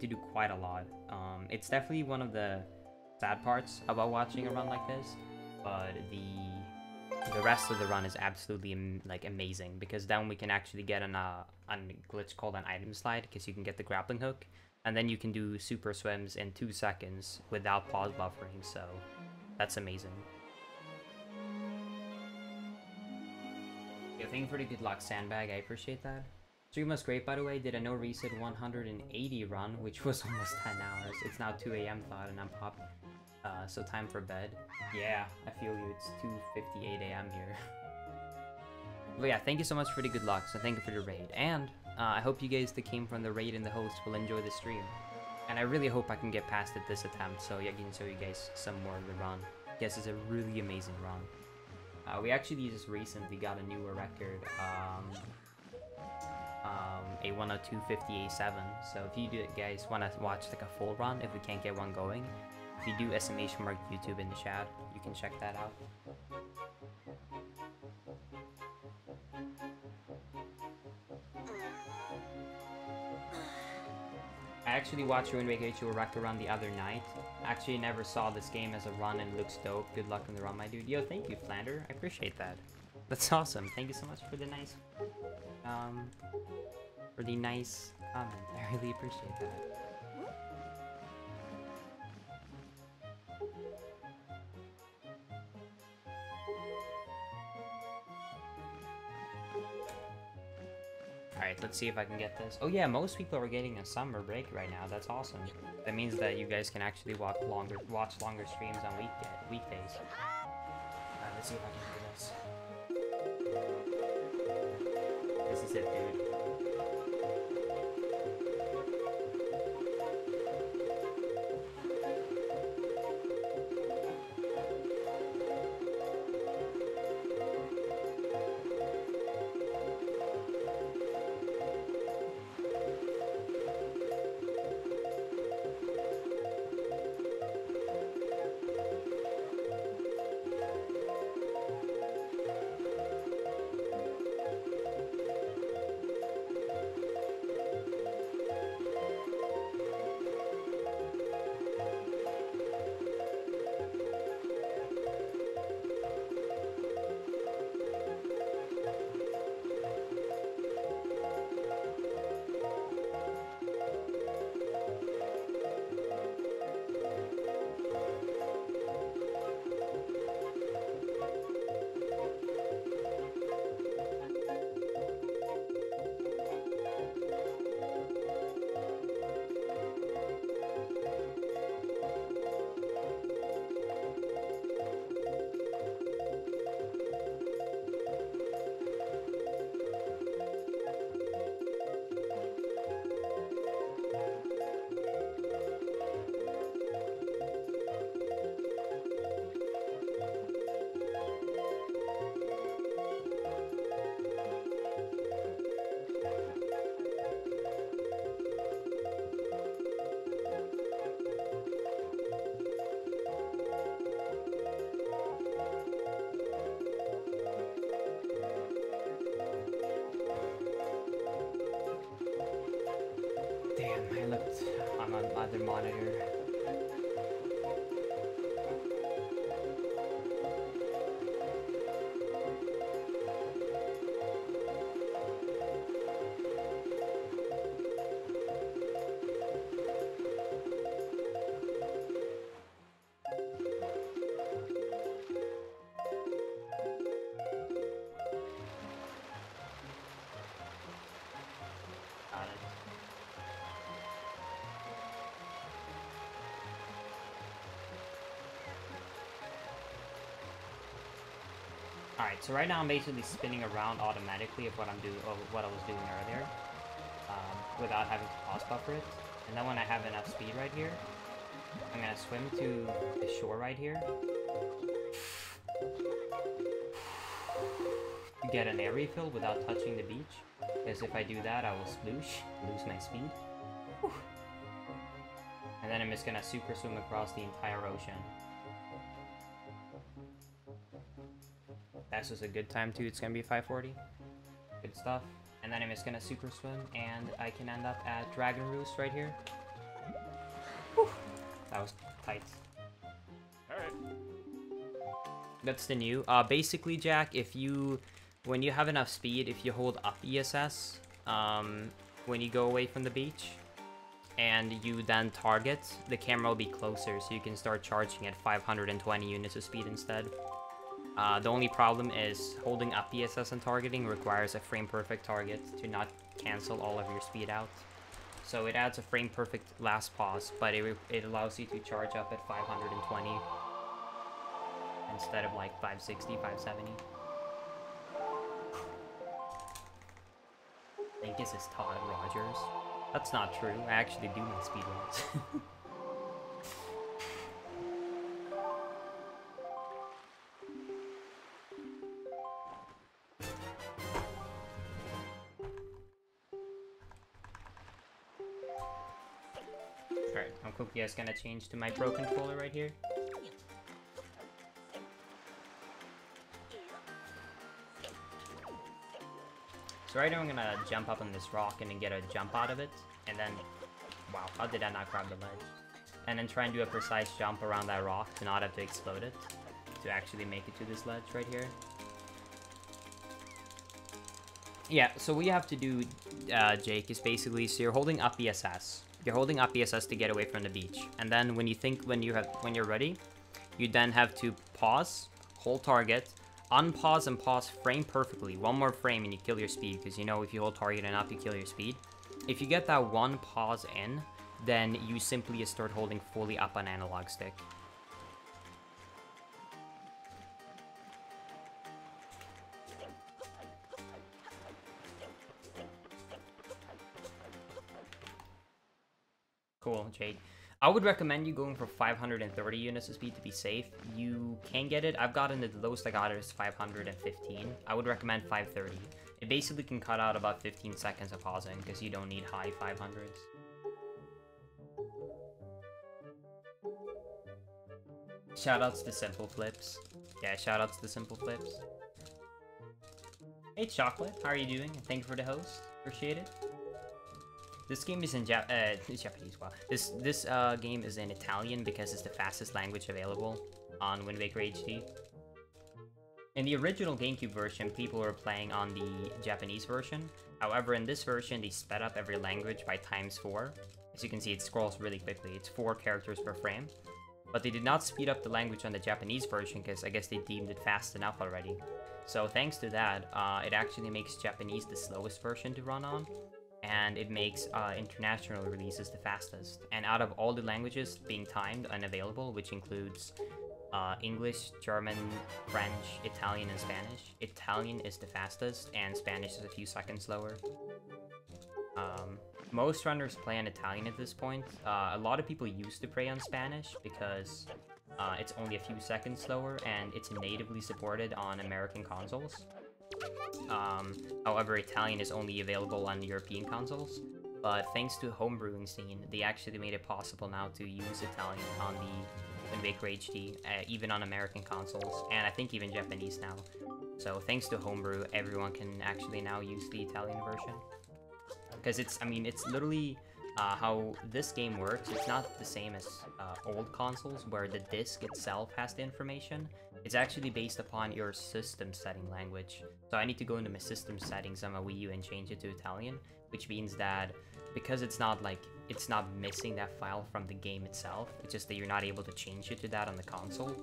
to do quite a lot. It's definitely one of the sad parts about watching a run like this, but the rest of the run is absolutely like amazing, because then we can actually get on a glitch called an item slide, because you can get the grappling hook, and then you can do super swims in 2 seconds without pause buffering. So that's amazing. Yeah, thank you for the good luck, Sandbag. I appreciate that. Stream was great, by the way. Did a no reset 180 run, which was almost 10 hours. It's now 2 a.m. thought, and I'm popped. So time for bed. Yeah, I feel you. It's 2:58 a.m. here. But yeah, thank you so much for the good luck. So thank you for the raid. And I hope you guys that came from the raid and the host will enjoy the stream. And I really hope I can get past it this attempt, so I can show you guys some more of the run. Yes, it's a really amazing run. We actually just recently got a newer record. A 102.50A7. So if you guys want to watch like a full run, if we can't get one going, if you do estimation mark YouTube in the chat, you can check that out. I actually watched Ruin Wake H2 record run the other night. Actually never saw this game as a run and it looks dope. Good luck on the run, my dude. Yo, thank you, Flander. I appreciate that. That's awesome. Thank you so much for the nice comment. I really appreciate that. Alright, let's see if I can get this. Oh yeah, most people are getting a summer break right now. That's awesome. That means that you guys can actually watch longer streams on weekdays. Alright, let's see if I can do this. This is it, dude. I looked on my other monitor. Alright, so right now I'm basically spinning around automatically of what I was doing earlier, without having to pause buffer it. And then when I have enough speed right here, I'm gonna swim to the shore right here to get an air refill without touching the beach. Because if I do that, I will sploosh, lose my speed. Whew. And then I'm just gonna super swim across the entire ocean. That's just a good time too. It's gonna be 5:40. Good stuff. And then I'm just gonna super swim, and I can end up at Dragon Roost right here. That was tight. Alright. That's the new. Basically, Jack, when you have enough speed, if you hold up ESS, when you go away from the beach, and you then target, the camera will be closer, so you can start charging at 520 units of speed instead. The only problem is holding up ESS and targeting requires a frame-perfect target to not cancel all of your speed out. So it adds a frame-perfect last pause, but it allows you to charge up at 520 instead of like 560, 570. I think this is Todd Rogers. That's not true. I actually do make speedruns. Alright, I'm quickly just gonna change to my Pro controller right here. So right now I'm gonna jump up on this rock and then get a jump out of it, and then, wow, how did I not grab the ledge? And then try and do a precise jump around that rock to not have to explode it, to actually make it to this ledge right here. Yeah, so what you have to do, Jake, is basically, so you're holding up ESS. You're holding up ESS to get away from the beach, and then when you're ready, you then have to pause, hold target, unpause and pause frame perfectly. One more frame and you kill your speed, because you know if you hold target enough, you kill your speed. If you get that one pause in, then you simply start holding fully up on analog stick. Cool, Jade. I would recommend you going for 530 units of speed to be safe. You can get it. I've gotten it, the lowest I got it is 515. I would recommend 530. It basically can cut out about 15 seconds of pausing because you don't need high 500s. Shoutouts to Simple Flips. Yeah, shoutouts to Simple Flips. Hey Chocolate, how are you doing? And thank you for the host. Appreciate it. This game is in Japanese. Wow. This game is in Italian because it's the fastest language available on Wind Waker HD. In the original GameCube version, people were playing on the Japanese version. However, in this version, they sped up every language by ×4. As you can see, it scrolls really quickly. It's 4 characters per frame. But they did not speed up the language on the Japanese version because I guess they deemed it fast enough already. So thanks to that, it actually makes Japanese the slowest version to run on. And it makes international releases the fastest. And out of all the languages being timed and available, which includes English, German, French, Italian, and Spanish, Italian is the fastest, and Spanish is a few seconds slower. Most runners play on Italian at this point. A lot of people used to play on Spanish because it's only a few seconds slower, and it's natively supported on American consoles. However, Italian is only available on European consoles, but thanks to homebrewing scene, they actually made it possible now to use Italian on the Wind Waker HD, even on American consoles, and I think even Japanese now. So thanks to homebrew, everyone can actually now use the Italian version. Because it's literally how this game works. It's not the same as old consoles where the disc itself has the information. It's actually based upon your system setting language. So I need to go into my system settings on my Wii U and change it to Italian, which means that because it's not missing that file from the game itself, it's just that you're not able to change it to that on the console.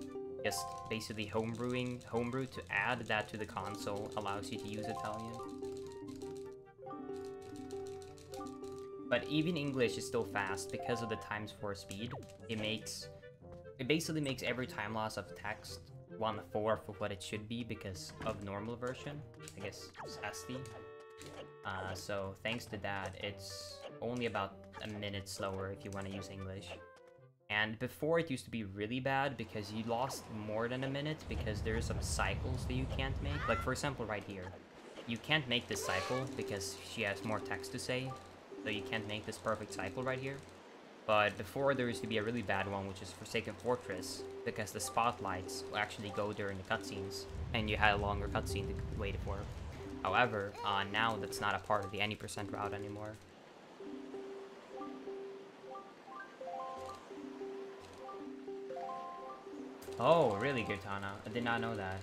Just basically homebrew to add that to the console allows you to use Italian. But even English is still fast because of the ×4 speed. It basically makes every time loss of text 1/4 of what it should be because of normal version. I guess it's SD. So thanks to that, it's only about a minute slower if you want to use English. And before it used to be really bad because you lost more than a minute because there's some cycles that you can't make. Like for example right here. You can't make this cycle because she has more text to say. So you can't make this perfect cycle right here. But before there used to be a really bad one, which is Forsaken Fortress, because the spotlights will actually go during the cutscenes, and you had a longer cutscene to wait for. However, now that's not a part of the any% route anymore. Oh, really, Gurtana? I did not know that.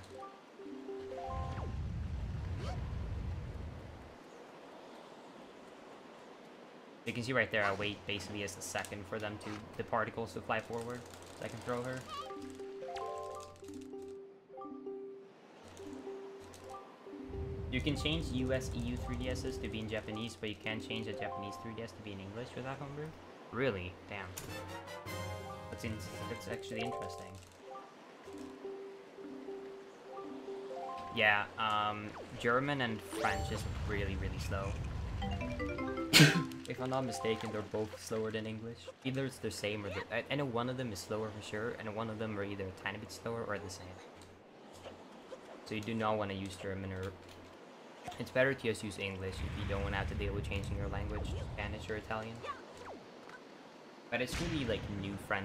You can see right there, I wait basically as a second for them to, the particles to fly forward, so I can throw her. You can change US EU 3DSs to be in Japanese, but you can't change a Japanese 3DS to be in English with that homebrew? Really? Damn. That's actually interesting. Yeah, German and French is really, really slow. If I'm not mistaken, they're both slower than English. Either it's the same or I know one of them is slower for sure, and one of them are either a tiny bit slower or the same. So you do not want to use German, or it's better to just use English if you don't want to have to deal with changing your language to Spanish or Italian. But it's really like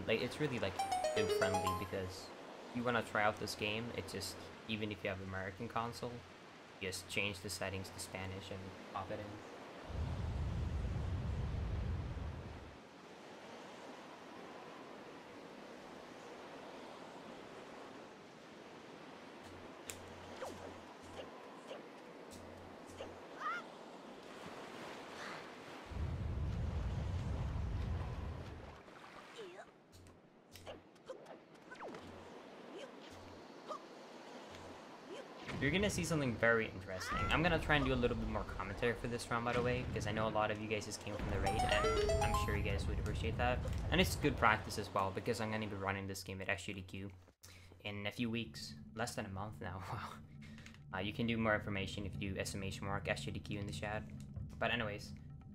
it's really like new friendly, because if you want to try out this game, it's just, even if you have American console, you just change the settings to Spanish and pop it in. You're gonna see something very interesting. I'm gonna try and do a little bit more commentary for this round, by the way, because I know a lot of you guys just came from the raid, and I'm sure you guys would appreciate that. And it's good practice as well, because I'm gonna be running this game at SGDQ in a few weeks, less than a month now. Wow. You can do more information if you do estimation mark SGDQ in the chat. But anyways,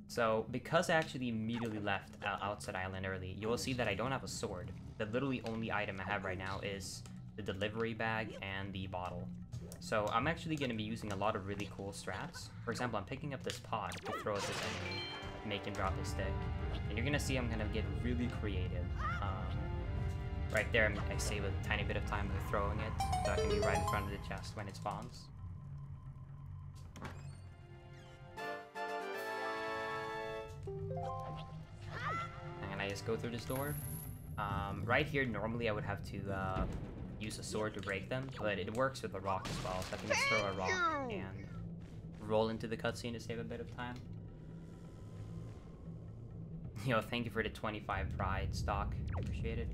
so because I actually immediately left Outside Island early, you will see that I don't have a sword. The literally only item I have right now is the delivery bag and the bottle. So I'm actually going to be using a lot of really cool strats. For example, I'm picking up this pod to throw at this enemy, make him drop his stick. And you're going to see I'm going to get really creative. Right there, I save a tiny bit of time by throwing it, so I can be right in front of the chest when it spawns. And I just go through this door. Right here, normally I would have to use a sword to break them, but it works with a rock as well, so I can just throw a rock and roll into the cutscene to save a bit of time. Yo, thank you for the 25 pride stock. Appreciate it.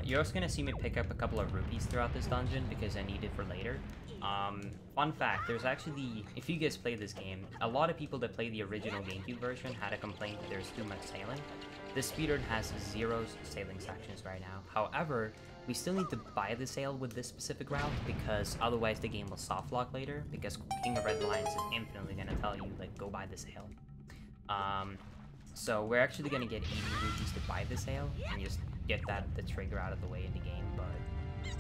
You're also gonna see me pick up a couple of rupees throughout this dungeon because I need it for later. Fun fact, there's actually, if you guys play this game, a lot of people that play the original GameCube version had a complaint that there's too much sailing. This speedrun has 0 sailing sections right now. However, we still need to buy the sail with this specific route, because otherwise the game will soft lock later, because King of Red Lions is infinitely gonna tell you, like, go buy the sail. So we're actually gonna get 80 rupees to buy the sail, and just get the trigger out of the way in the game, but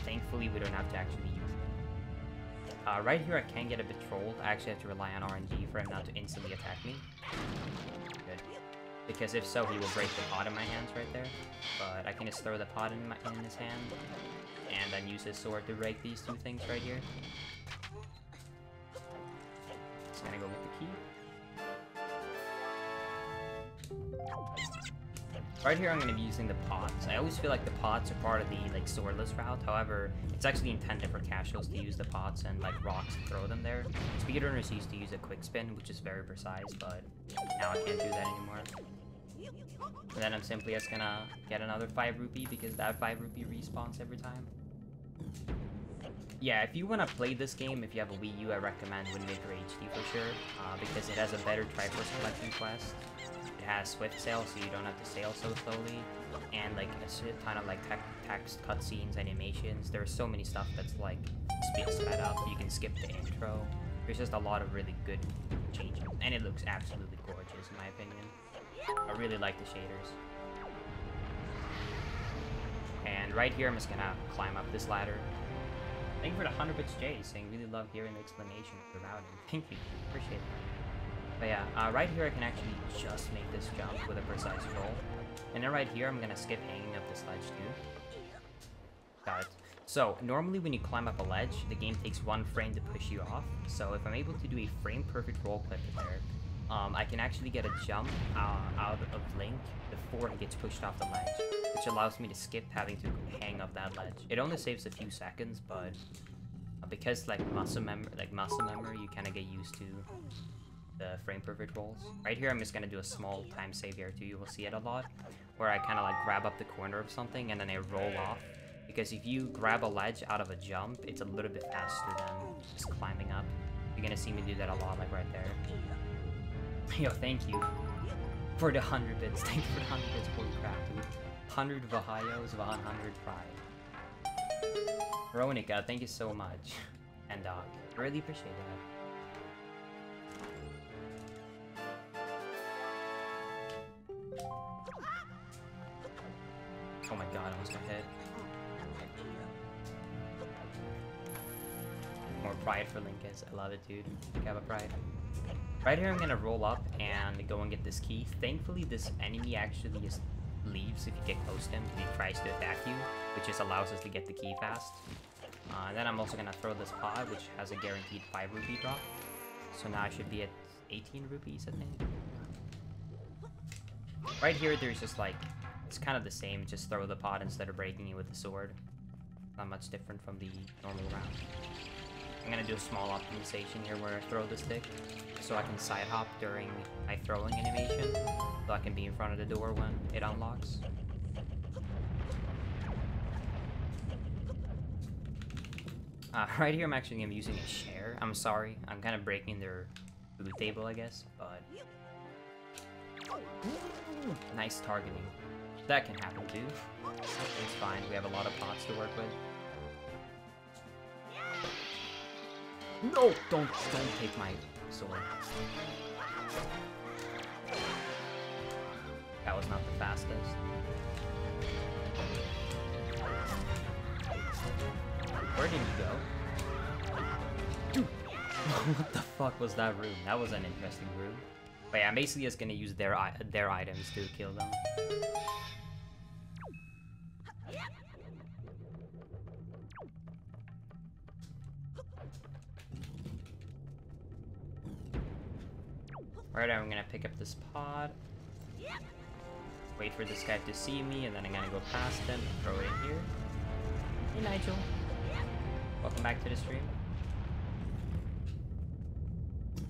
thankfully we don't have to actually use it. Right here I can get a bit trolled. I actually have to rely on RNG for him not to instantly attack me. Good. Because if so, he will break the pot in my hands right there. But I can just throw the pot in his hand, and then use his sword to break these two things right here. Just gonna go with the key. Right here, I'm going to be using the pots. I always feel like the pots are part of the swordless route. However, it's actually intended for casuals to use the pots and rocks and throw them there. Speedrunners used to use a quick spin, which is very precise, but now I can't do that anymore. And then I'm simply just gonna get another 5 rupee because that 5 rupee respawns every time. Yeah, if you want to play this game, if you have a Wii U, I recommend Wind Waker HD for sure, because it has a better Triforce collection quest. It has swift sail, so you don't have to sail so slowly, and a ton of text, cutscenes, animations. There's so many stuff that's sped up. You can skip the intro. There's just a lot of really good changes, and it looks absolutely gorgeous in my opinion. I really like the shaders. And right here, I'm just gonna climb up this ladder. Thank you for the 100 bits, Jay, saying really love hearing the explanation of the routing. Thank you, appreciate that. But yeah, right here I can actually just make this jump with a precise roll. And then right here I'm gonna skip hanging up this ledge too. Got it. So, normally when you climb up a ledge, the game takes 1 frame to push you off. So if I'm able to do a frame perfect roll clip there, I can actually get a jump out of Link before he gets pushed off the ledge, which allows me to skip having to hang up that ledge. It only saves a few seconds, but because like muscle memory, you kind of get used to the frame perfect rolls. Right here, I'm just gonna do a small time save here too. You will see it a lot, where I kind of like grab up the corner of something and then I roll off. Because if you grab a ledge out of a jump, it's a little bit faster than just climbing up. You're gonna see me do that a lot, like right there. Yo, thank you for the 100 bits. Thank you for the 100 bits. Holy crap, dude. 100 Vahayos, 100 Pride. Veronica, thank you so much. And Doc, really appreciate that. Oh my god, I almost got hit. More pride for Linkus. I love it, dude. I have a pride. Right here, I'm gonna roll up and go and get this key. Thankfully, this enemy actually just leaves if you get close to him and he tries to attack you, which just allows us to get the key fast. And then I'm also gonna throw this pod, which has a guaranteed 5 rupee drop. So now I should be at 18 rupees, I think. Right here, there's just like, it's kind of the same. Just throw the pod instead of breaking it with the sword. Not much different from the normal round. I'm gonna do a small optimization here where I throw the stick, so I can side hop during my throwing animation, so I can be in front of the door when it unlocks. Right here, I'm actually gonna be using a share. I'm sorry, I'm kind of breaking their food table, I guess, but ooh, nice targeting. That can happen too. It's fine. We have a lot of pots to work with. No! Don't take my sword. That was not the fastest. Where did you go? Dude! What the fuck was that room? That was an interesting room. But yeah, I'm basically just gonna use their items to kill them. Alright, I'm gonna pick up this pod. Wait for this guy to see me, and then I'm gonna go past him and throw it in here. Hey, Nigel. Welcome back to the stream.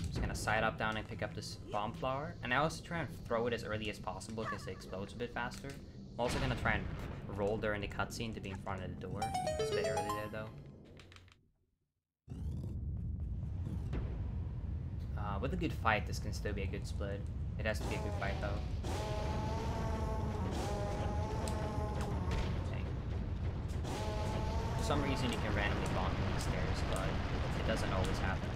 Just gonna side up down and pick up this bomb flower. And I also try and throw it as early as possible because it explodes a bit faster. I'm also gonna try and roll during the cutscene to be in front of the door. It's a bit early there, though. With a good fight, this can still be a good split. It has to be a good fight, though. Okay. For some reason, you can randomly bonk on the stairs, but it doesn't always happen.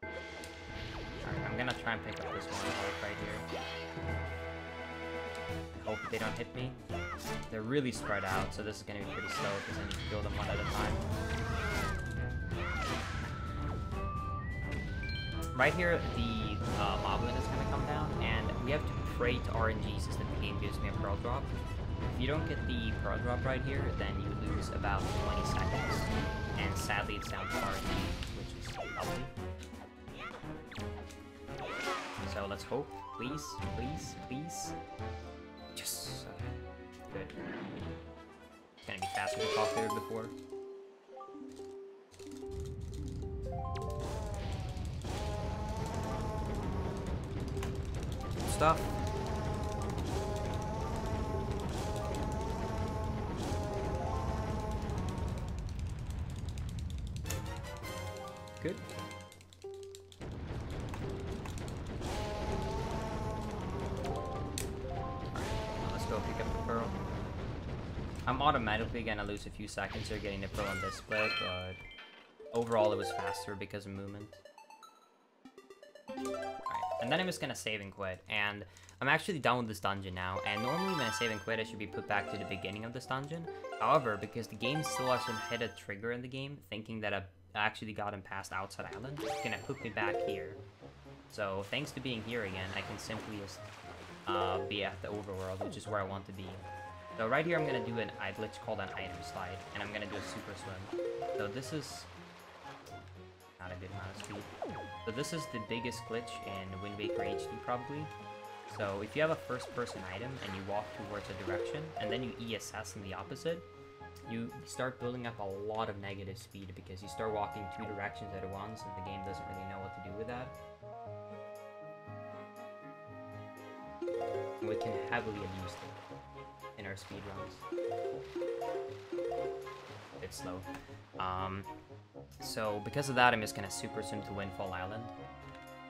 Alright, I'm gonna try and pick up this one right here. I hope they don't hit me. They're really spread out, so this is going to be pretty slow because I need to kill them one at a time. Right here, the Moblin is going to come down, and we have to pray to RNGs so that the game gives me a Pearl Drop. If you don't get the Pearl Drop right here, then you lose about 20 seconds. And sadly, it's down to RNGs, which is lovely. So let's hope. Please, please, please. Yes. Good. It's gonna be faster to talk there before. Stuff. Good. Go pick up the pearl. I'm automatically gonna lose a few seconds here getting the pearl on this split, but overall it was faster because of movement. Alright, and then I'm just gonna save and quit, and I'm actually done with this dungeon now, and normally when I save and quit I should be put back to the beginning of this dungeon. However, because the game still hasn't hit a trigger in the game, thinking that I've actually gotten past Outside Island, it's gonna put me back here. So thanks to being here again, I can simply just be at the overworld, which is where I want to be. So right here I'm going to do a glitch called an item slide, and I'm going to do a super swim. So this is not a good amount of speed. So this is the biggest glitch in Wind Waker HD probably. So if you have a first person item and you walk towards a direction, and then you ESS in the opposite, you start building up a lot of negative speed because you start walking 2 directions at once and the game doesn't really know what to do with that. And we can heavily abuse it in our speedruns. A bit slow. So because of that, I'm just gonna super swim to Windfall Island.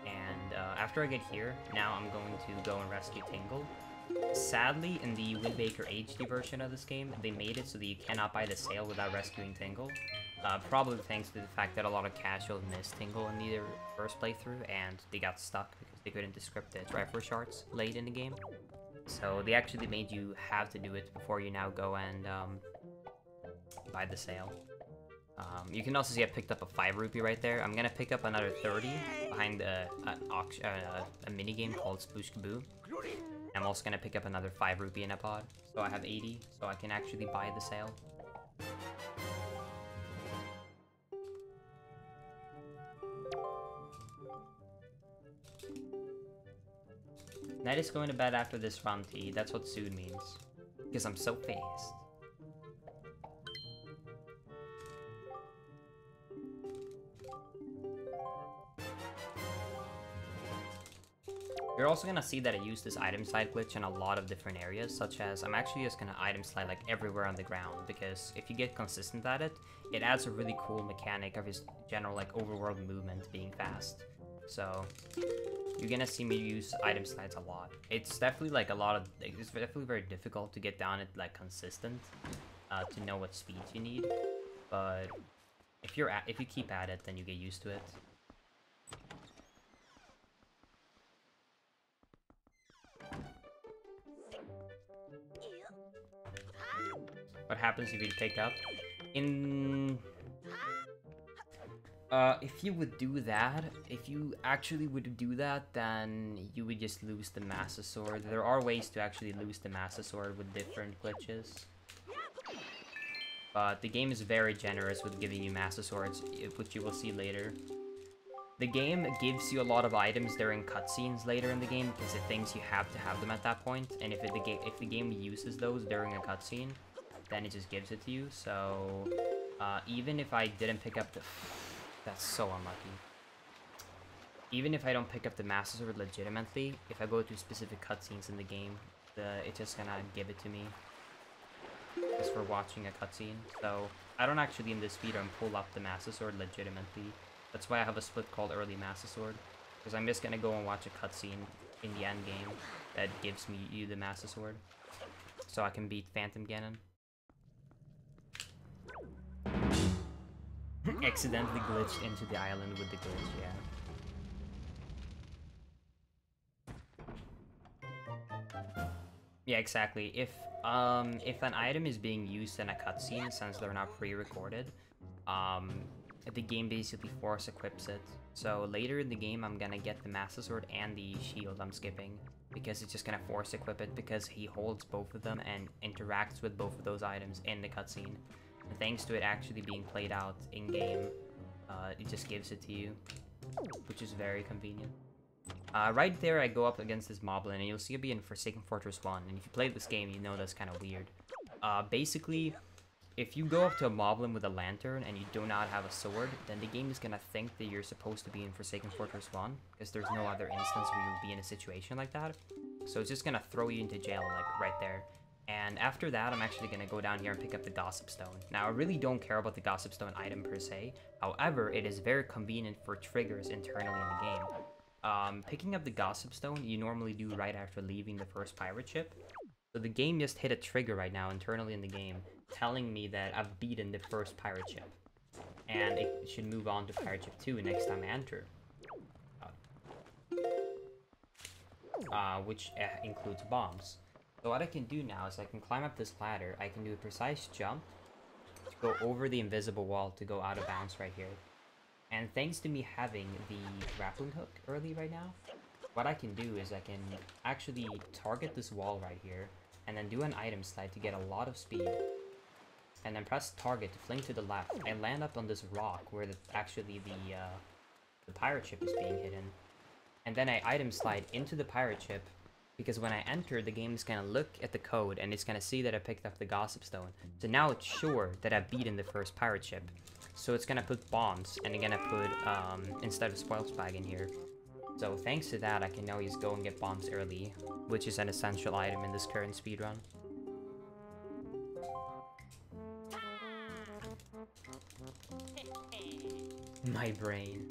And after I get here, now I'm going to go and rescue Tingle. Sadly, in the Wind Waker HD version of this game, they made it so that you cannot buy the sale without rescuing Tingle. Probably thanks to the fact that a lot of casuals missed Tingle in the first playthrough, and they got stuck because they couldn't decrypt the driver shards late in the game. So they actually made you have to do it before you now go and buy the sale. You can also see I picked up a 5 rupee right there. I'm gonna pick up another 30 behind a minigame called Sploosh Kaboo. I'm also gonna pick up another 5 rupee in a pod, so I have 80, so I can actually buy the sale. Night is going to bed after this run, T. That's what soon means. Because I'm so fast. You're also gonna see that I use this item slide glitch in a lot of different areas, such as I'm actually just gonna item slide like everywhere on the ground, because if you get consistent at it, it adds a really cool mechanic of his general like overworld movement being fast. So you're gonna see me use item slides a lot. It's definitely like it's definitely very difficult to get down it like consistent, to know what speeds you need. But if you keep at it, then you get used to it. What happens if you pick up? If you would do that, if you actually would do that, then you would just lose the Master Sword. There are ways to actually lose the Master Sword with different glitches. But the game is very generous with giving you Master Swords, which you will see later. The game gives you a lot of items during cutscenes later in the game because it thinks you have to have them at that point, and if the game uses those during a cutscene, then it just gives it to you. So even if I didn't pick up the... That's so unlucky. Even if I don't pick up the Master Sword legitimately, if I go to specific cutscenes in the game, it's just gonna give it to me. Just for watching a cutscene. So I don't actually in this speedrun pull up the Master Sword legitimately. That's why I have a split called Early Master Sword. Because I'm just gonna go and watch a cutscene in the end game that gives you the Master Sword. So I can beat Phantom Ganon. Accidentally glitched into the island with the glitch, yeah. Yeah, exactly. If an item is being used in a cutscene, since they're not pre-recorded, the game basically force equips it. So later in the game, I'm gonna get the Master Sword and the shield I'm skipping, because it's just gonna force equip it because he holds both of them and interacts with both of those items in the cutscene. And thanks to it actually being played out in-game, it just gives it to you, which is very convenient. Right there, I go up against this moblin, and you'll see it be in Forsaken Fortress 1, and if you played this game, you know that's kind of weird. Basically, if you go up to a moblin with a lantern and you do not have a sword, then the game is gonna think that you're supposed to be in Forsaken Fortress 1, because there's no other instance where you'll be in a situation like that. So it's just gonna throw you into jail, like, right there. And after that, I'm actually going to go down here and pick up the Gossip Stone. Now, I really don't care about the Gossip Stone item per se. However, it is very convenient for triggers internally in the game. Picking up the Gossip Stone, you normally do right after leaving the first pirate ship. So the game just hit a trigger right now internally in the game, telling me that I've beaten the first pirate ship. And it should move on to Pirate Ship 2 next time I enter. Which includes bombs. So what I can do now is I can climb up this ladder, I can do a precise jump to go over the invisible wall to go out of bounds right here. And thanks to me having the grappling hook early right now, what I can do is I can actually target this wall right here, and then do an item slide to get a lot of speed. And then press target to fling to the left. I land up on this rock where actually the pirate ship is being hidden. And then I item slide into the pirate ship, because when I enter, the game is gonna look at the code and it's gonna see that I picked up the gossip stone. So now it's sure that I've beaten the first pirate ship. So it's gonna put bombs, and it's gonna put, instead of spoils bag in here. So thanks to that, I can now just go and get bombs early, which is an essential item in this current speedrun. My brain.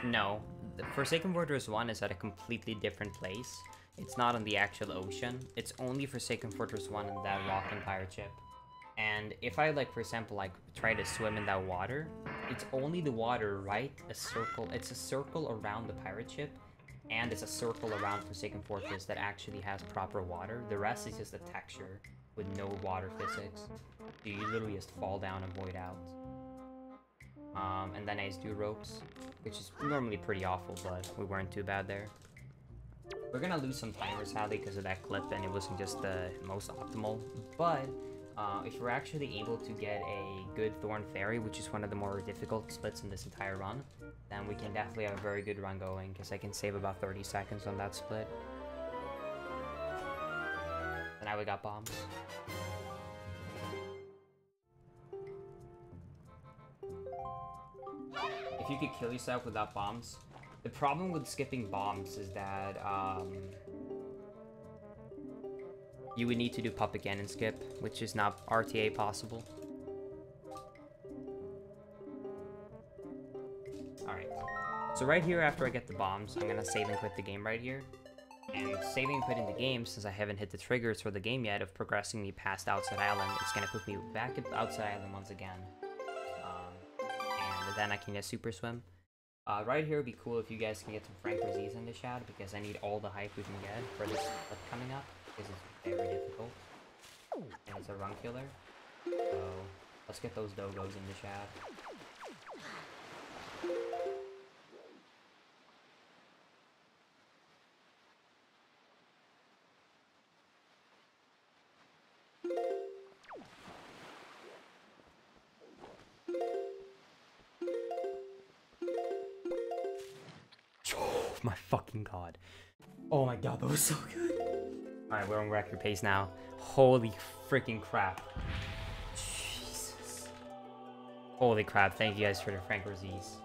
No, the Forsaken Fortress 1 is at a completely different place. It's not on the actual ocean. It's only Forsaken Fortress 1 and that rock and pirate ship. And if I, like, for example, like, try to swim in that water, it's only the water, right? A circle. It's a circle around the pirate ship, and it's a circle around Forsaken Fortress that actually has proper water. The rest is just a texture with no water physics. So you literally just fall down and void out. And then I just do ropes, which is normally pretty awful, but we weren't too bad there. We're gonna lose some timers, sadly, because of that clip, and it wasn't just the most optimal. But if we're actually able to get a good Thorn Fairy, which is one of the more difficult splits in this entire run, then we can definitely have a very good run going, because I can save about 30 seconds on that split. And now we got bombs. If you could kill yourself without bombs. The problem with skipping bombs is that you would need to do pop again and skip, which is not RTA possible. Alright. So right here, after I get the bombs, I'm gonna save and quit the game right here. And saving and quitting the game, since I haven't hit the triggers for the game yet of progressing me past Outside Island, it's gonna put me back at Outside Island once again. And then I can get Super Swim. Right here would be cool if you guys can get some Frank Rosés in the chat, because I need all the hype we can get for this clip coming up, because it's very difficult. And it's a run killer. So let's get those dogos in the chat. My fucking god. Oh my god, that was so good. Alright, we're on record pace now. Holy freaking crap. Jesus. Holy crap, thank you guys for the Frank Rosés.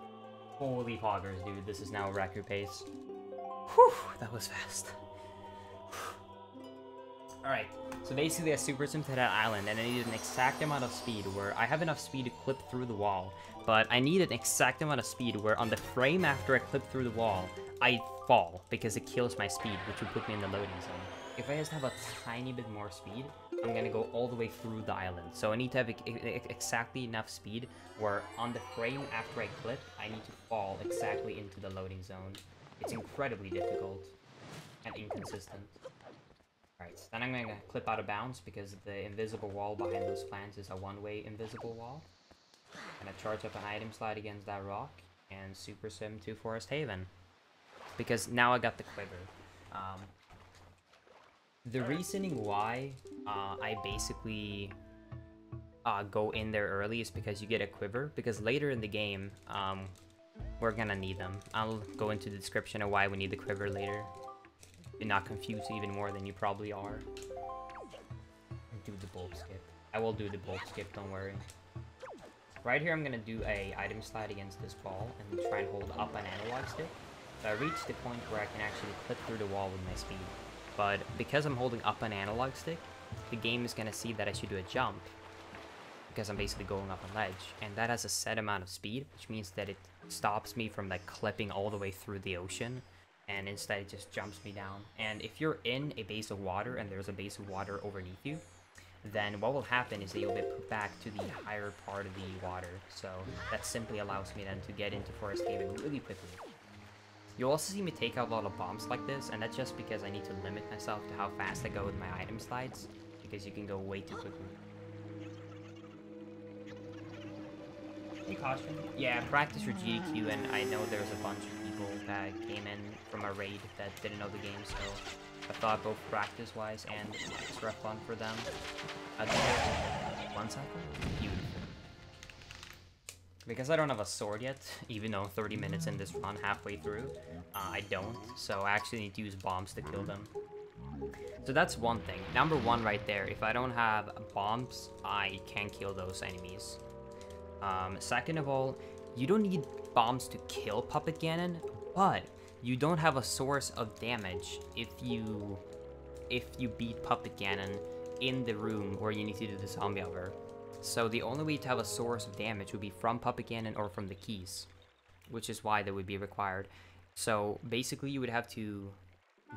Holy poggers, dude, this is now record pace. Whew, that was fast. Alright, so basically I super swim to that island, and I needed an exact amount of speed where I have enough speed to clip through the wall, but I need an exact amount of speed where on the frame after I clip through the wall, I fall, because it kills my speed, which would put me in the loading zone. If I just have a tiny bit more speed, I'm gonna go all the way through the island. So I need to have exactly enough speed where on the frame after I clip, I need to fall exactly into the loading zone. It's incredibly difficult and inconsistent. Alright, then I'm gonna clip out of bounds because the invisible wall behind those plants is a one-way invisible wall. Gonna charge up an item slide against that rock and super swim to Forest Haven. Because now I got the quiver. The reasoning why I basically go in there early is because you get a quiver. Because later in the game, we're gonna need them. I'll go into the description of why we need the quiver later. Do not confuse even more than you probably are. Do the bulk skip. I will do the bulk skip, don't worry. Right here I'm gonna do a item slide against this ball and try and hold up an analog stick. So I reached the point where I can actually clip through the wall with my speed. But because I'm holding up an analog stick, the game is gonna see that I should do a jump. Because I'm basically going up a ledge. And that has a set amount of speed, which means that it stops me from like clipping all the way through the ocean. And instead it just jumps me down. And if you're in a base of water and there's a base of water underneath you, then what will happen is that you'll be put back to the higher part of the water. So that simply allows me then to get into Forest Haven really quickly. You'll also see me take out a lot of bombs like this, and that's just because I need to limit myself to how fast I go with my item slides, because you can go way too quickly. Hey, Caution. Yeah, practice your GDQ, and I know there's a bunch of people people that came in from a raid that didn't know the game, so I thought both practice-wise and extra fun for them. I'd do it. 1 second? Beautiful. Because I don't have a sword yet, even though 30 minutes in this run, halfway through, I don't, so I actually need to use bombs to kill them. So that's one thing. Number one right there, if I don't have bombs, I can't kill those enemies. Second of all, you don't need bombs to kill Puppet Ganon, but you don't have a source of damage if you beat Puppet Ganon in the room where you need to do the zombie hover. So the only way to have a source of damage would be from Puppet Ganon or from the keys, which is why they would be required. So basically you would have to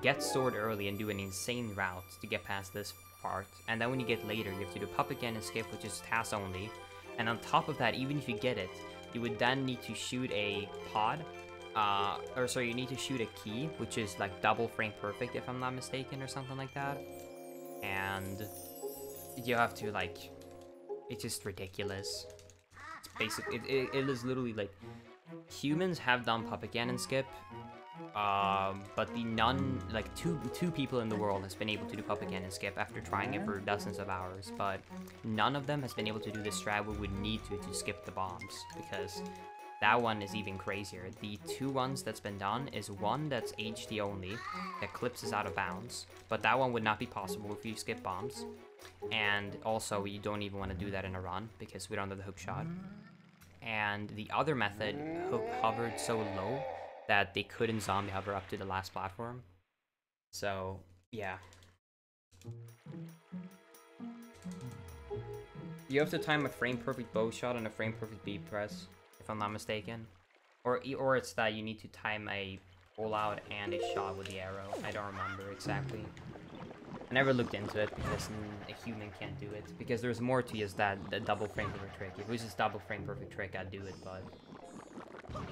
get sword early and do an insane route to get past this part, and then when you get later you have to do Puppet Ganon skip, which is task only, and on top of that, even if you get it, you would then need to shoot a pod, you need to shoot a key, which is like double frame perfect if I'm not mistaken or something like that, and you have to like, it's just ridiculous. It's basically, it is literally like, humans have done Puppet Ganon skip, but two people in the world has been able to do Puppet Ganon skip after trying it for dozens of hours, but none of them has been able to do the strat we would need to skip the bombs, because that one is even crazier. The two ones that's been done is one that's HD only, that clips is out of bounds, but that one would not be possible if you skip bombs, and also you don't even want to do that in a run, because we don't have the hook shot. And the other method hovered so low that they couldn't zombie hover up to the last platform. So, yeah. You have to time a frame perfect bow shot and a frame perfect B press, if I'm not mistaken. Or it's that you need to time a pull out and a shot with the arrow. I don't remember exactly. I never looked into it because a human can't do it. Because there's more to just that the double frame perfect trick. If it was just double frame perfect trick, I'd do it, but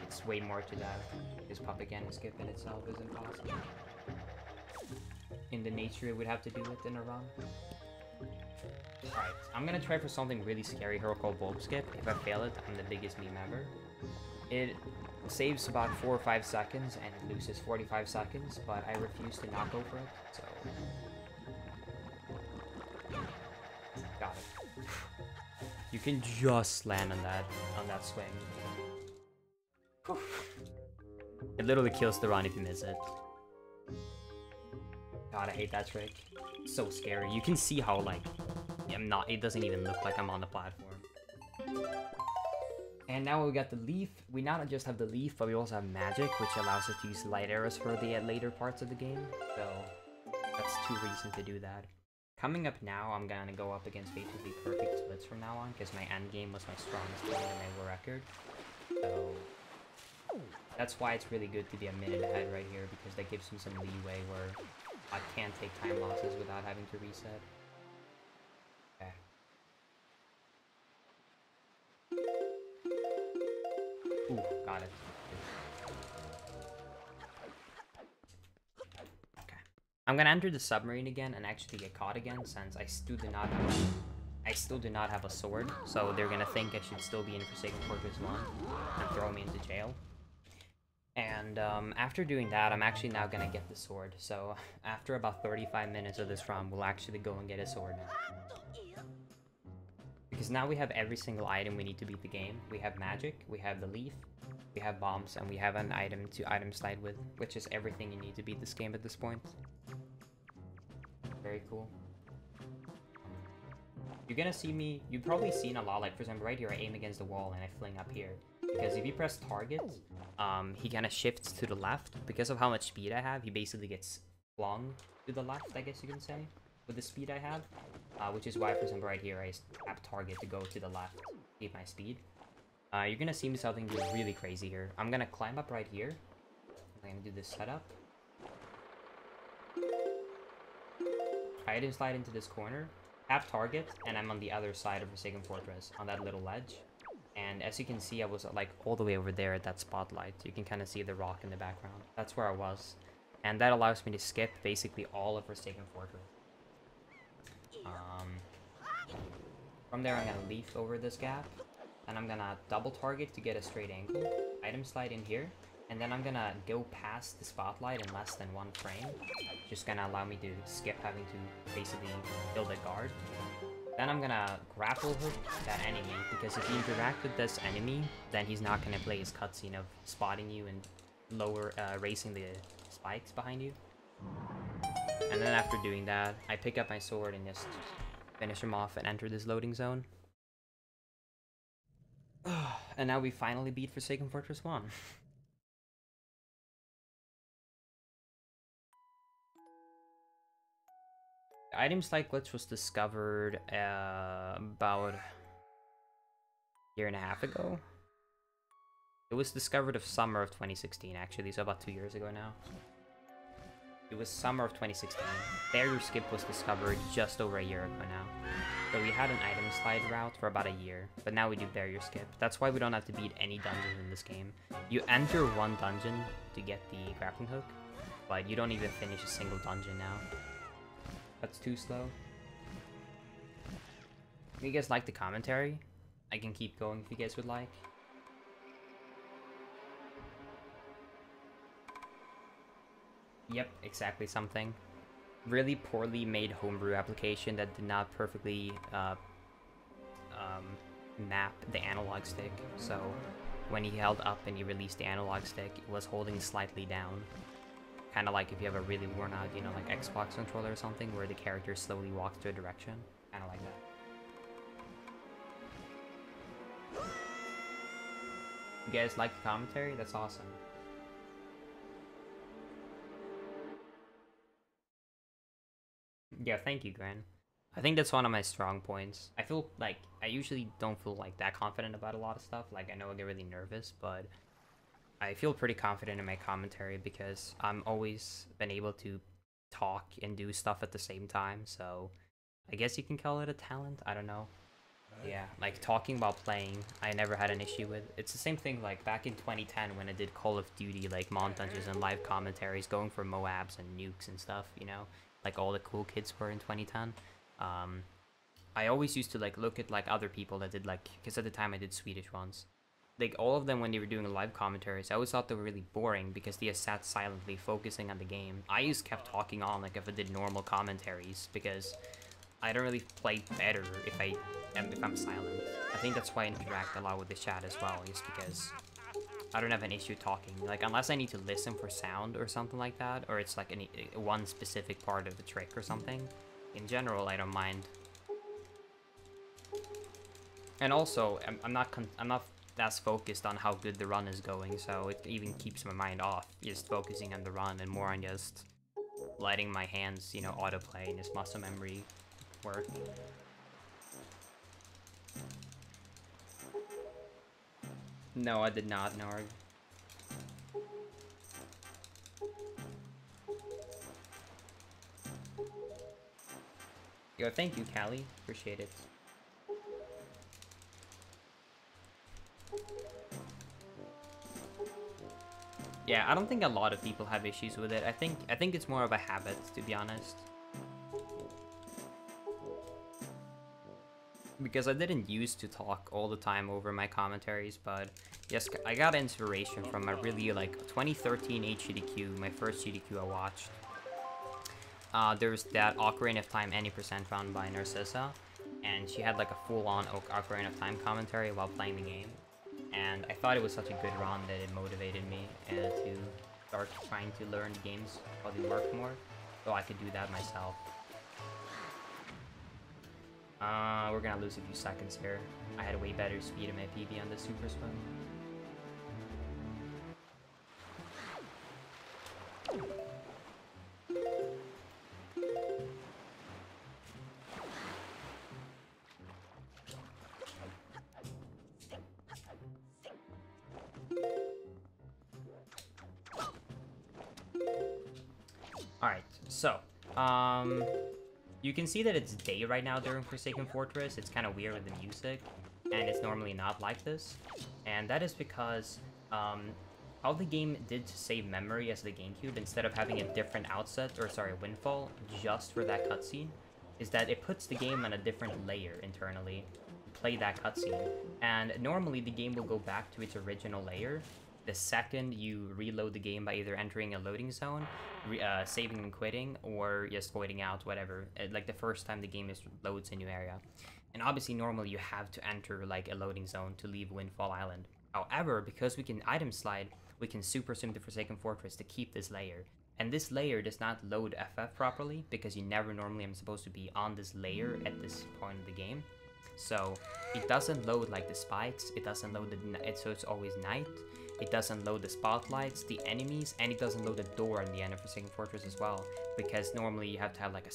it's way more to that. Because Puppet Ganon skip in itself is impossible. In the nature, it would have to do it in a run. Alright, I'm gonna try for something really scary here called Bulb Skip. If I fail it, I'm the biggest meme ever. It saves about 4 or 5 seconds and it loses 45 seconds, but I refuse to not go for it, so... Got it. You can just land on that swing. Whew. It literally kills the run if you miss it. God, I hate that trick. It's so scary. You can see how, like, it doesn't even look like I'm on the platform. And now we got the leaf. We not just have the leaf, but we also have magic, which allows us to use light arrows for the later parts of the game. So that's 2 reasons to do that. Coming up now, I'm gonna go up against basically perfect splits from now on, because my end game was my strongest point in my record. So that's why it's really good to be a minute ahead right here, because that gives me some leeway where I can't take time losses without having to reset. Okay. Ooh, got it. Okay. I'm gonna enter the submarine again and actually get caught again, since I still do not have a sword, so they're gonna think I should still be in Forsaken Fortress 1 and throw me into jail. And after doing that, I'm actually now gonna get the sword. So after about 35 minutes of this run, we'll actually go and get a sword now. Because now we have every single item we need to beat the game. We have magic, we have the leaf, we have bombs, and we have an item to item slide with, which is everything you need to beat this game at this point. Very cool. You're gonna see me, you've probably seen a lot, like for example right here I aim against the wall and I fling up here. Because if you press target, he kind of shifts to the left. Because of how much speed I have, he basically gets flung to the left, I guess you can say, with the speed I have. Which is why, for example, right here, I tap target to go to the left, keep my speed. You're gonna see me something really crazy here. I'm gonna climb up right here. I'm gonna do this setup. Item slide into this corner, tap target, and I'm on the other side of Forsaken Fortress, on that little ledge. And as you can see, I was like all the way over there at that spotlight. You can kind of see the rock in the background. That's where I was. And that allows me to skip basically all of Forsaken Fortress. From there, I'm going to leaf over this gap. And I'm going to double target to get a straight angle. Item slide in here. And then I'm gonna go past the spotlight in less than 1 frame. Just gonna allow me to skip having to basically build a guard. Then I'm gonna grapple hook that enemy, because if you interact with this enemy, then he's not gonna play his cutscene of spotting you and raising the spikes behind you. And then after doing that, I pick up my sword and just finish him off and enter this loading zone. And now we finally beat Forsaken Fortress 1. The item slide glitch was discovered about a year and a half ago. It was discovered of summer of 2016, actually, so about 2 years ago now. It was summer of 2016. Barrier skip was discovered just over a year ago now. So we had an item slide route for about a year, but now we do barrier skip. That's why we don't have to beat any dungeons in this game. You enter one dungeon to get the grappling hook, but you don't even finish a single dungeon now. That's too slow. If you guys like the commentary, I can keep going if you guys would like. Yep, exactly something. Really poorly made homebrew application that did not perfectly map the analog stick. So when he held up and he released the analog stick, it was holding slightly down. Kind of like if you have a really worn out, you know, like Xbox controller or something, where the character slowly walks to a direction. Kind of like that. You guys like the commentary? That's awesome. Yeah, thank you, Gran. I think that's one of my strong points. I feel like I usually don't feel like that confident about a lot of stuff. Like, I know I get really nervous, but I feel pretty confident in my commentary because I'm always been able to talk and do stuff at the same time. So I guess you can call it a talent. I don't know. Yeah, like talking while playing, I never had an issue with. It's the same thing like back in 2010 when I did Call of Duty, like montages and live commentaries, going for Moabs and nukes and stuff, you know, like all the cool kids were in 2010. I always used to like look at like other people that did like, because at the time I did Swedish ones. Like all of them when they were doing live commentaries, I always thought they were really boring because they just sat silently focusing on the game. I just kept talking on like if I did normal commentaries because I don't really play better if I'm silent. I think that's why I interact a lot with the chat as well, just because I don't have an issue talking. Like unless I need to listen for sound or something like that, or it's like one specific part of the trick or something. In general, I don't mind. And also, I'm not as focused on how good the run is going, so it even keeps my mind off just focusing on the run and more on just letting my hands, you know, autoplay and just muscle memory work. No, I did not, Norg. Yo, thank you, Callie. Appreciate it. Yeah, I don't think a lot of people have issues with it. I think it's more of a habit, to be honest. Because I didn't used to talk all the time over my commentaries, but yes, I got inspiration from a really like 2013 HGDQ, my first GDQ I watched. There's that Ocarina of Time any percent run by Narcissa, and she had like a full-on Ocarina of Time commentary while playing the game. And I thought it was such a good run that it motivated me to start trying to learn the games how they work more, so I could do that myself. We're gonna lose a few seconds here. I had way better speed in my PB on the super spin. Alright, so, you can see that it's day right now during Forsaken Fortress. It's kind of weird with the music, and it's normally not like this. And that is because, how the game did save memory as the GameCube, instead of having a different outset, or sorry, windfall, just for that cutscene, is that it puts the game on a different layer internally to play that cutscene. And normally the game will go back to its original layer, the second you reload the game by either entering a loading zone, saving and quitting, or just waiting out, whatever. Like the first time the game loads a new area. And obviously normally you have to enter like a loading zone to leave Windfall Island. However, because we can item slide, we can super sim the Forsaken Fortress to keep this layer. And this layer does not load FF properly because you never normally am supposed to be on this layer at this point of the game. So it doesn't load like the spikes, it doesn't load so it's always night. It doesn't load the spotlights, the enemies, and it doesn't load the door in the end of Forsaken Fortress as well, because normally you have to have like a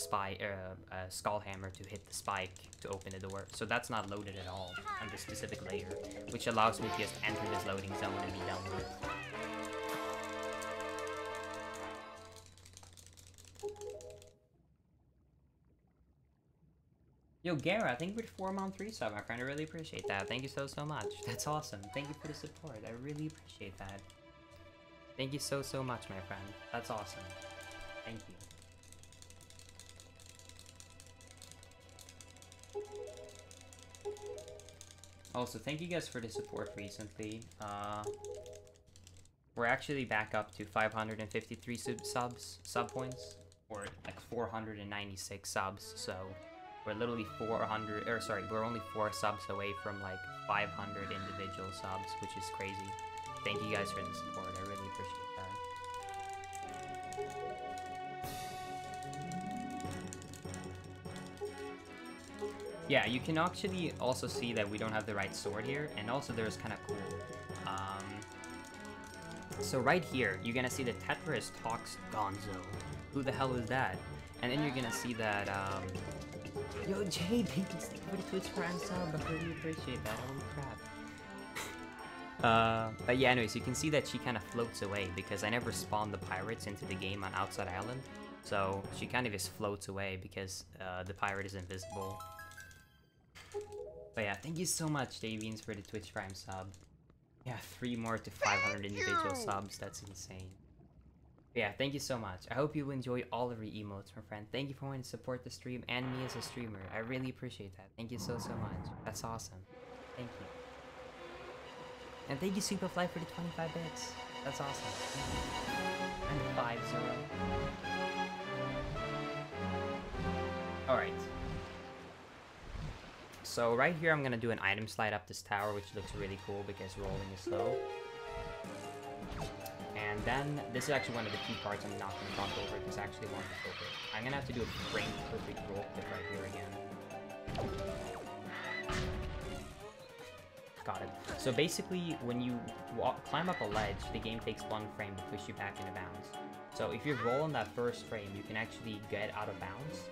skull hammer to hit the spike to open the door. So that's not loaded at all on this specific layer, which allows me to just enter this loading zone and be done with it. Yo, Gara, thank you for the 4-month 3 sub, my friend. I really appreciate that. Thank you so much. That's awesome. Thank you for the support. I really appreciate that. Thank you so much, my friend. That's awesome. Thank you. Also, thank you guys for the support recently. We're actually back up to 553 sub points, or like 496 subs, so we're literally we're only 4 subs away from like 500 individual subs, which is crazy. Thank you guys for the support, I really appreciate that. Yeah, you can actually also see that we don't have the right sword here, and also there's kind of cool. So right here, you're gonna see the Tetris talks Gonzo. Who the hell is that? And then you're gonna see that, yo, Jay, thank you for the Twitch Prime sub. I really appreciate that. Holy crap. But yeah, anyways, you can see that she kind of floats away because I never spawned the pirates into the game on Outside Island. So she kind of just floats away because the pirate is invisible. But yeah, thank you so much, Davians, for the Twitch Prime sub. Yeah, 3 more to 500 individual subs. That's insane. But yeah, thank you so much. I hope you enjoy all of your emotes, my friend. Thank you for wanting to support the stream and me as a streamer. I really appreciate that. Thank you so much. That's awesome. Thank you. And thank you, Superfly, for the 25 bits. That's awesome. And 5-0. Alright. So right here, I'm gonna do an item slide up this tower, which looks really cool because rolling is slow. And then, this is actually one of the key parts I'm not gonna talk over because I actually want to focus. I'm gonna have to do a frame perfect roll clip right here again. Got it. So basically, when you climb up a ledge, the game takes 1 frame to push you back into bounds. So if you roll on that first frame, you can actually get out of bounds.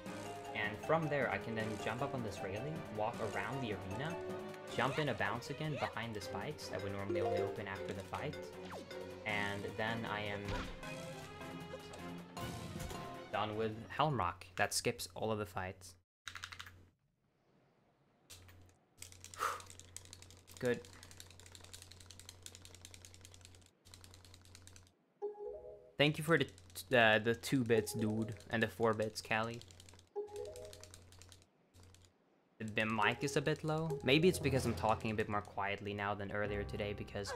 And from there, I can then jump up on this railing, walk around the arena, jump in a bounce again behind the spikes that would normally only open after the fight. And then I am done with Helm Rock. That skips all of the fights. Good. Thank you for the 2 bits, dude, and the 4 bits, Callie. The mic is a bit low. Maybe it's because I'm talking a bit more quietly now than earlier today because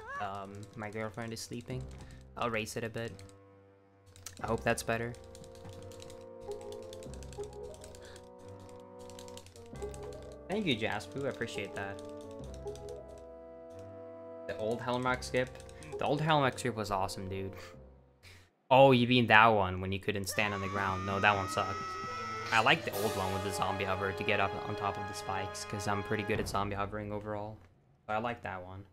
my girlfriend is sleeping. I'll raise it a bit. I hope that's better. Thank you, Jaspu. I appreciate that. The old Helmrock skip. The old Helmrock skip was awesome, dude. Oh, you mean that one when you couldn't stand on the ground? No, that one sucked. I like the old one with the zombie hover to get up on top of the spikes because I'm pretty good at zombie hovering overall. But I like that one.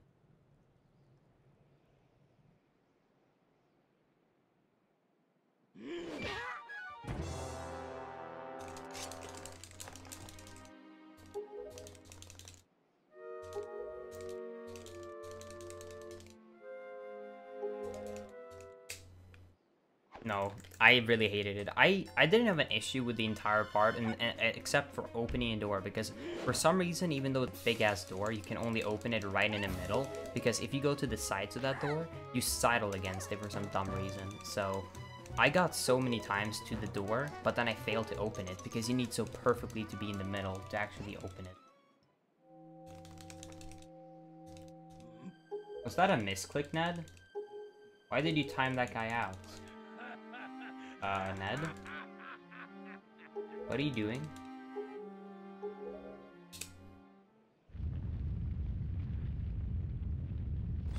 No, I really hated it. I didn't have an issue with the entire part, and except for opening a door, because for some reason, even though it's a big-ass door, you can only open it right in the middle, because if you go to the sides of that door, you sidle against it for some dumb reason. So I got so many times to the door, but then I failed to open it, because you need so perfectly to be in the middle to actually open it. Was that a misclick, Ned? Why did you time that guy out? Ned? What are you doing?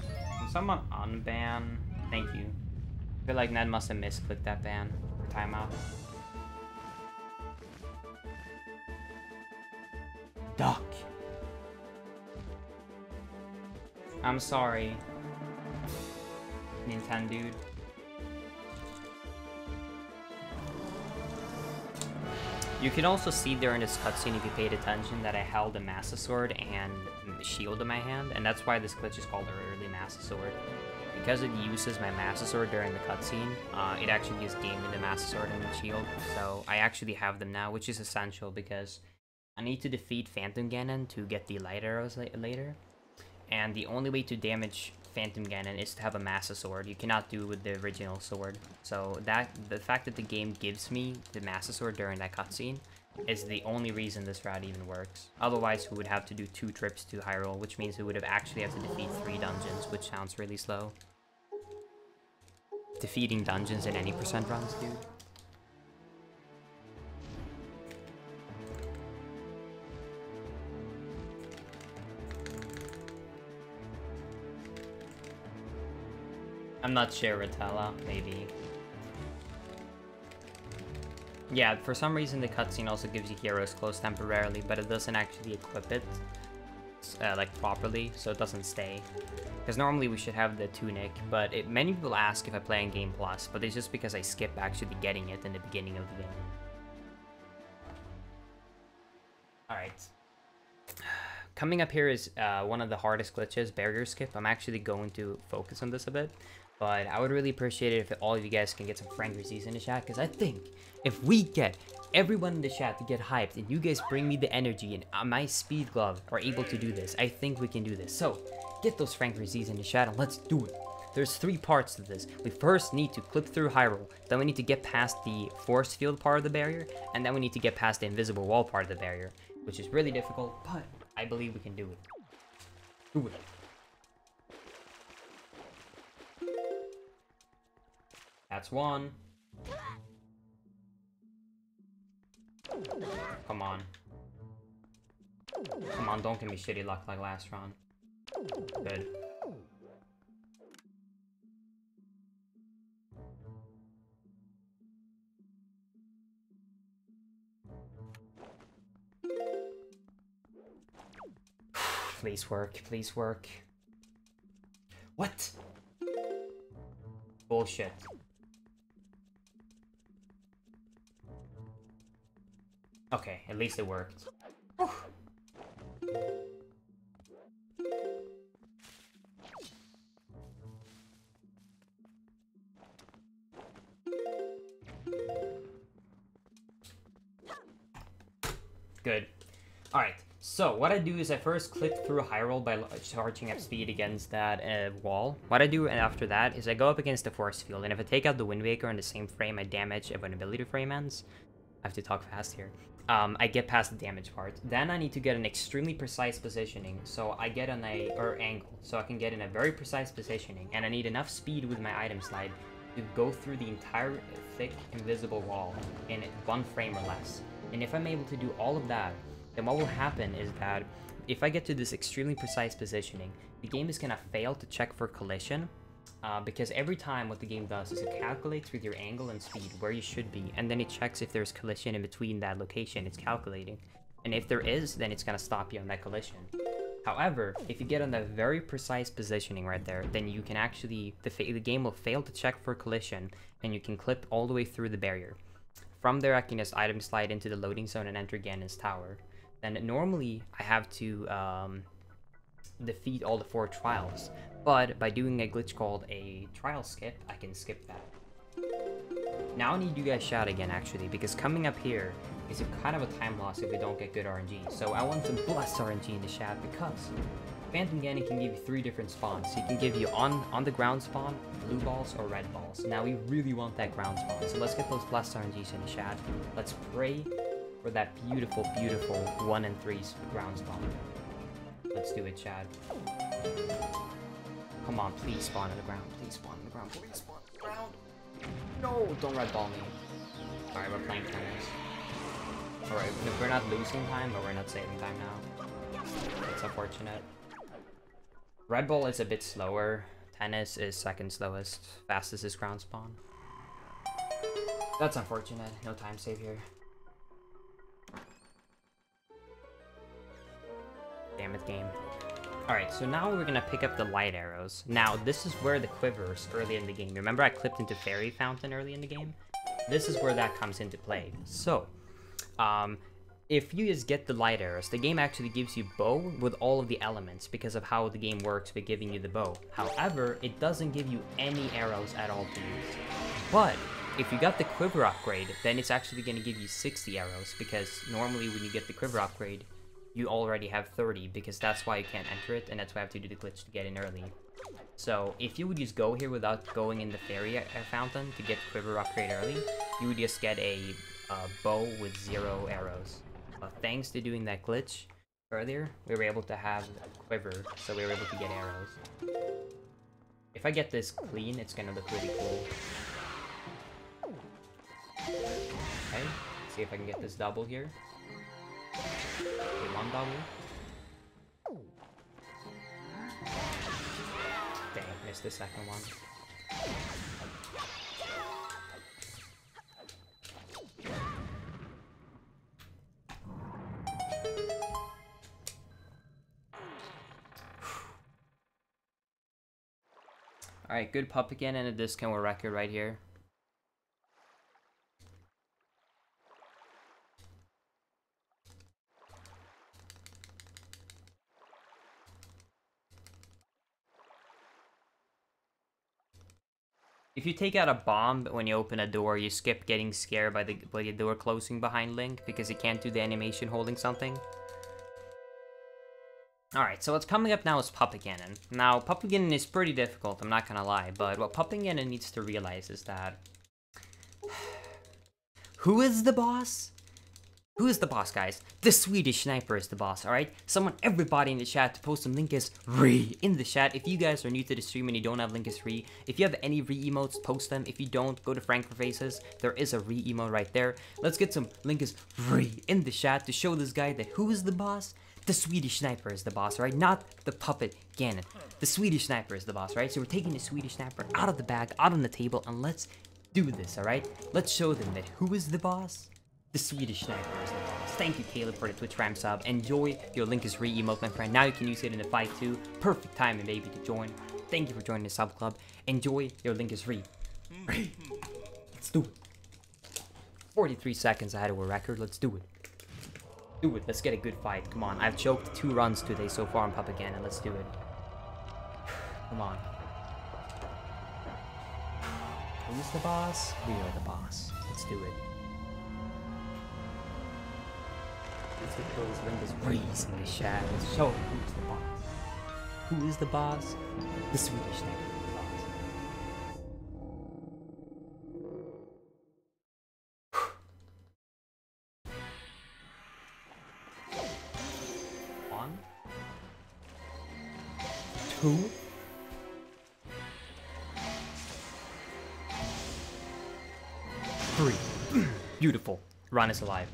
Can someone unban? Thank you. I feel like Ned must have misclicked that ban or timeout. Duck! I'm sorry, Nintendo dude. You can also see during this cutscene, if you paid attention, that I held a Master Sword and shield in my hand, and that's why this glitch is called early Master Sword. Because it uses my Master Sword during the cutscene, it actually just gave me the Master Sword and the shield, so I actually have them now, which is essential because I need to defeat Phantom Ganon to get the light arrows later, and the only way to damage Phantom Ganon is to have a Master Sword. You cannot do it with the original sword. So the fact that the game gives me the Master Sword during that cutscene is the only reason this route even works. Otherwise, we would have to do 2 trips to Hyrule, which means we would have actually have to defeat 3 dungeons, which sounds really slow. Defeating dungeons in any percent runs, dude. I'm not sure, Rotella, maybe. Yeah, for some reason the cutscene also gives you heroes close temporarily, but it doesn't actually equip it, like, properly, so it doesn't stay. Because normally we should have the tunic, but many people ask if I play in Game Plus, but it's just because I skip actually getting it in the beginning of the game. Alright. Coming up here is one of the hardest glitches, barrier skip. I'm actually going to focus on this a bit. But I would really appreciate it if all of you guys can get some friend receipts in the chat, because I think if we get everyone in the chat to get hyped and you guys bring me the energy and my speed glove are able to do this, I think we can do this. So get those friend receipts in the chat and let's do it. There's 3 parts to this. We first need to clip through Hyrule, then we need to get past the force field part of the barrier, and then we need to get past the invisible wall part of the barrier, which is really difficult, but I believe we can do it. Do it. That's 1. Come on. Come on, don't give me shitty luck like last round. Good. Please work, please work. What? Bullshit. Okay, at least it worked. Whew. Good. Alright, so what I do is I first clip through Hyrule by charging up speed against that wall. What I do after that is I go up against the force field, and if I take out the Wind Waker in the same frame I damage when ability frame ends, I have to talk fast here. I get past the damage part. Then I need to get an extremely precise positioning, so I get on angle, so I can get in a very precise positioning, and I need enough speed with my item slide to go through the entire thick invisible wall in 1 frame or less. And if I'm able to do all of that, then what will happen is that if I get to this extremely precise positioning, the game is gonna fail to check for collision, because every time what the game does is it calculates with your angle and speed where you should be, and then it checks if there's collision in between that location it's calculating. And if there is, then it's gonna stop you on that collision. However, if you get on that very precise positioning right there, then you can actually, the game will fail to check for collision, and you can clip all the way through the barrier. From there, I can just item slide into the loading zone and enter Ganon's tower. Then normally, I have to defeat all the 4 trials, but by doing a glitch called a trial skip, I can skip that. Now I need you guys shout again, actually, because coming up here is kind of a time loss if we don't get good RNG. So I want some blessed RNG in the chat, because Phantom Ganon can give you 3 different spawns. He can give you on the ground spawn, blue balls, or red balls. Now we really want that ground spawn, so let's get those blessed RNGs in the chat. Let's pray for that beautiful, beautiful 1 and 3 ground spawn. Let's do it, Chad. Come on, please spawn on the ground. Please spawn on the ground. Please spawn on the ground. No, don't red ball me. Alright, we're playing tennis. Alright, we're not losing time, but we're not saving time now. It's unfortunate. Red ball is a bit slower. Tennis is second slowest. Fastest is ground spawn. That's unfortunate. No time save here. Damn it, game. Alright, so now we're gonna pick up the light arrows. Now, this is where the quivers early in the game. Remember I clipped into Fairy Fountain early in the game? This is where that comes into play. So, if you just get the light arrows, the game actually gives you bow with all of the elements because of how the game works with giving you the bow. However, it doesn't give you any arrows at all to use. But, if you got the quiver upgrade, then it's actually gonna give you 60 arrows because normally when you get the quiver upgrade, you already have 30 because that's why you can't enter it and that's why I have to do the glitch to get in early. So if you would just go here without going in the fairy fountain to get quiver upgrade early, you would just get a bow with 0 arrows. But thanks to doing that glitch earlier, we were able to have a quiver, so we were able to get arrows. If I get this clean, it's gonna look really cool. Okay, let's see if I can get this double here. Okay, 1 double. Dang, missed the second one. Alright, good pup again and a discount record right here. If you take out a bomb when you open a door, you skip getting scared by the door closing behind Link because he can't do the animation holding something. Alright, so what's coming up now is Puppet-Ganon. Now, Puppet-Ganon is pretty difficult, I'm not gonna lie, but what Puppet-Ganon needs to realize is that... Who is the boss? Who is the boss, guys? The Swedish Sniper is the boss, alright? Everybody in the chat to post some Linkus Re in the chat. If you guys are new to the stream and you don't have Linkus Re, if you have any Re-emotes, post them. If you don't, go to Frank for Faces. There is a Re-emote right there. Let's get some Linkus Re in the chat to show this guy that who is the boss? The Swedish Sniper is the boss, right? Not the Puppet-Ganon. The Swedish Sniper is the boss, right? So we're taking the Swedish Sniper out of the bag, out on the table, and let's do this, alright? Let's show them that who is the boss? The Swedish Sniper is the boss. Thank you, Caleb, for the Twitch Prime sub. Enjoy your Linkus Re emote, my friend. Now you can use it in a fight too. Perfect timing, baby, to join. Thank you for joining the sub club. Enjoy your Linkus Re. Let's do it. 43 seconds ahead of a record. Let's do it. Do it. Let's get a good fight. Come on. I've choked 2 runs today so far on Puppet-Ganon. Let's do it. Come on. Who's the boss? We are the boss. Let's do it. Let's get those Linkus Re's in the shadows. Show them who's the boss. Who is the boss? The Swedish Sniper is the boss. One. 2. 3. Beautiful. Ron is alive.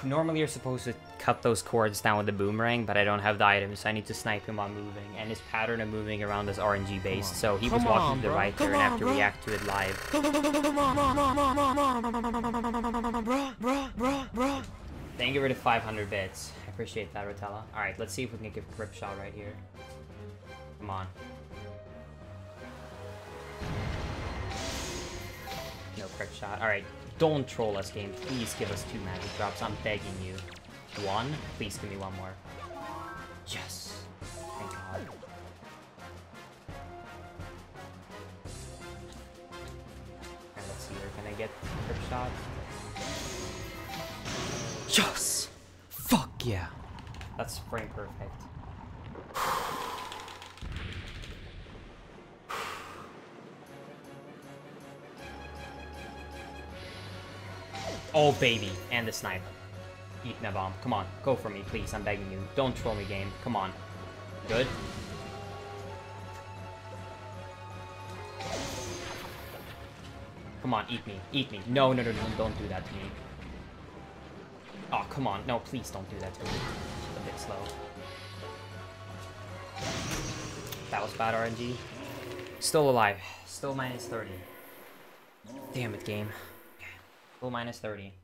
Normally you're supposed to cut those cords down with the boomerang, but I don't have the items, so I need to snipe him while moving. And his pattern of moving around is RNG based, so he was walking to the right there and I have to react to it live. Thank you for the 500 bits. I appreciate that, Rotella. Alright, let's see if we can get a grip shot right here. Come on. No grip shot. Alright. Don't troll us, game. Please give us 2 magic drops. I'm begging you. 1? Please give me 1 more. Yes. Thank God. And let's see. We're gonna get grip shot. Yes! Fuck yeah! That's frame perfect. Oh, baby. And the snipe. Eat my bomb. Come on. Go for me, please. I'm begging you. Don't troll me, game. Come on. Good. Come on, eat me. Eat me. No, no, no, no. Don't do that to me. Oh, come on. No, please don't do that to me. A bit slow. That was bad RNG. Still alive. Still minus 30. Damn it, game. Still minus 30.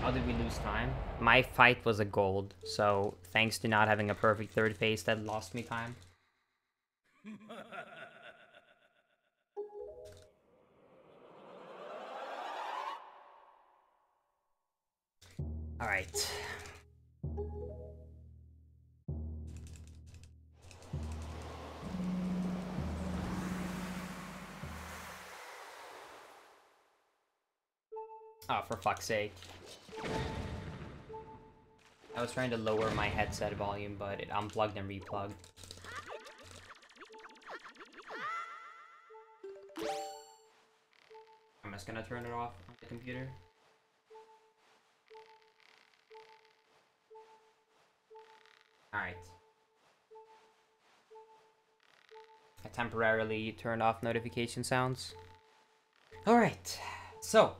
How did we lose time? My fight was a gold, so thanks to not having a perfect third phase, that lost me time. Alright. Oh, for fuck's sake. I was trying to lower my headset volume, but it unplugged and replugged. I'm just gonna turn it off on the computer. Alright. I temporarily turned off notification sounds. Alright, so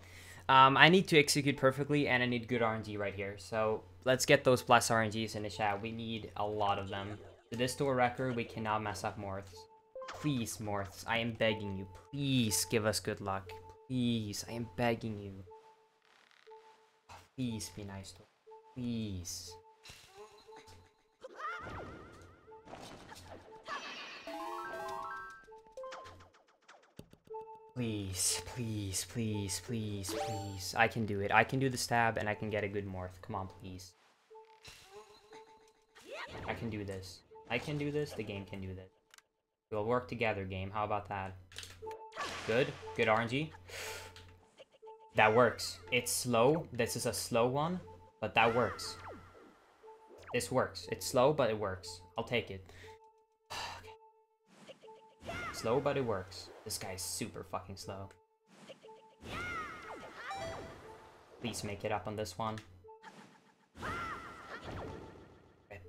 I need to execute perfectly and I need good RNG right here. So let's get those plus RNGs in the chat. We need a lot of them. To this to a record, we cannot mess up Morths. Please, Morths, I am begging you. Please give us good luck. Please, I am begging you. Please be nice to us. Please. Please, please, please, please, please. I can do it. I can do the stab and I can get a good morph. Come on, please. I can do this. I can do this. The game can do this. We'll work together, game. How about that? Good. Good RNG. That works. It's slow. This is a slow one, but that works. This works. It's slow, but it works. I'll take it. Slow, but it works. This guy's super fucking slow. Please make it up on this one. Rip.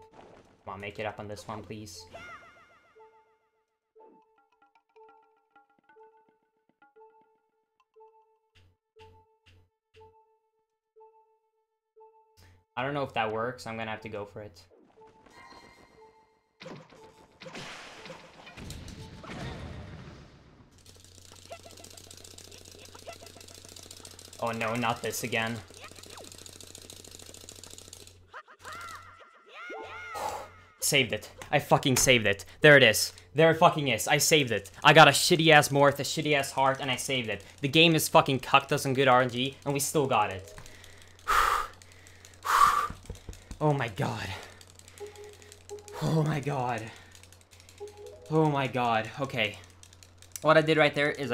Come on, make it up on this one, please. I don't know if that works. I'm gonna have to go for it. Oh no, not this again. Saved it. I fucking saved it. There it is. There it fucking is. I saved it. I got a shitty ass Morth, a shitty ass heart, and I saved it. The game is fucking cucked us on good RNG, and we still got it. Oh my god. Oh my god. Oh my god. Okay. What I did right there is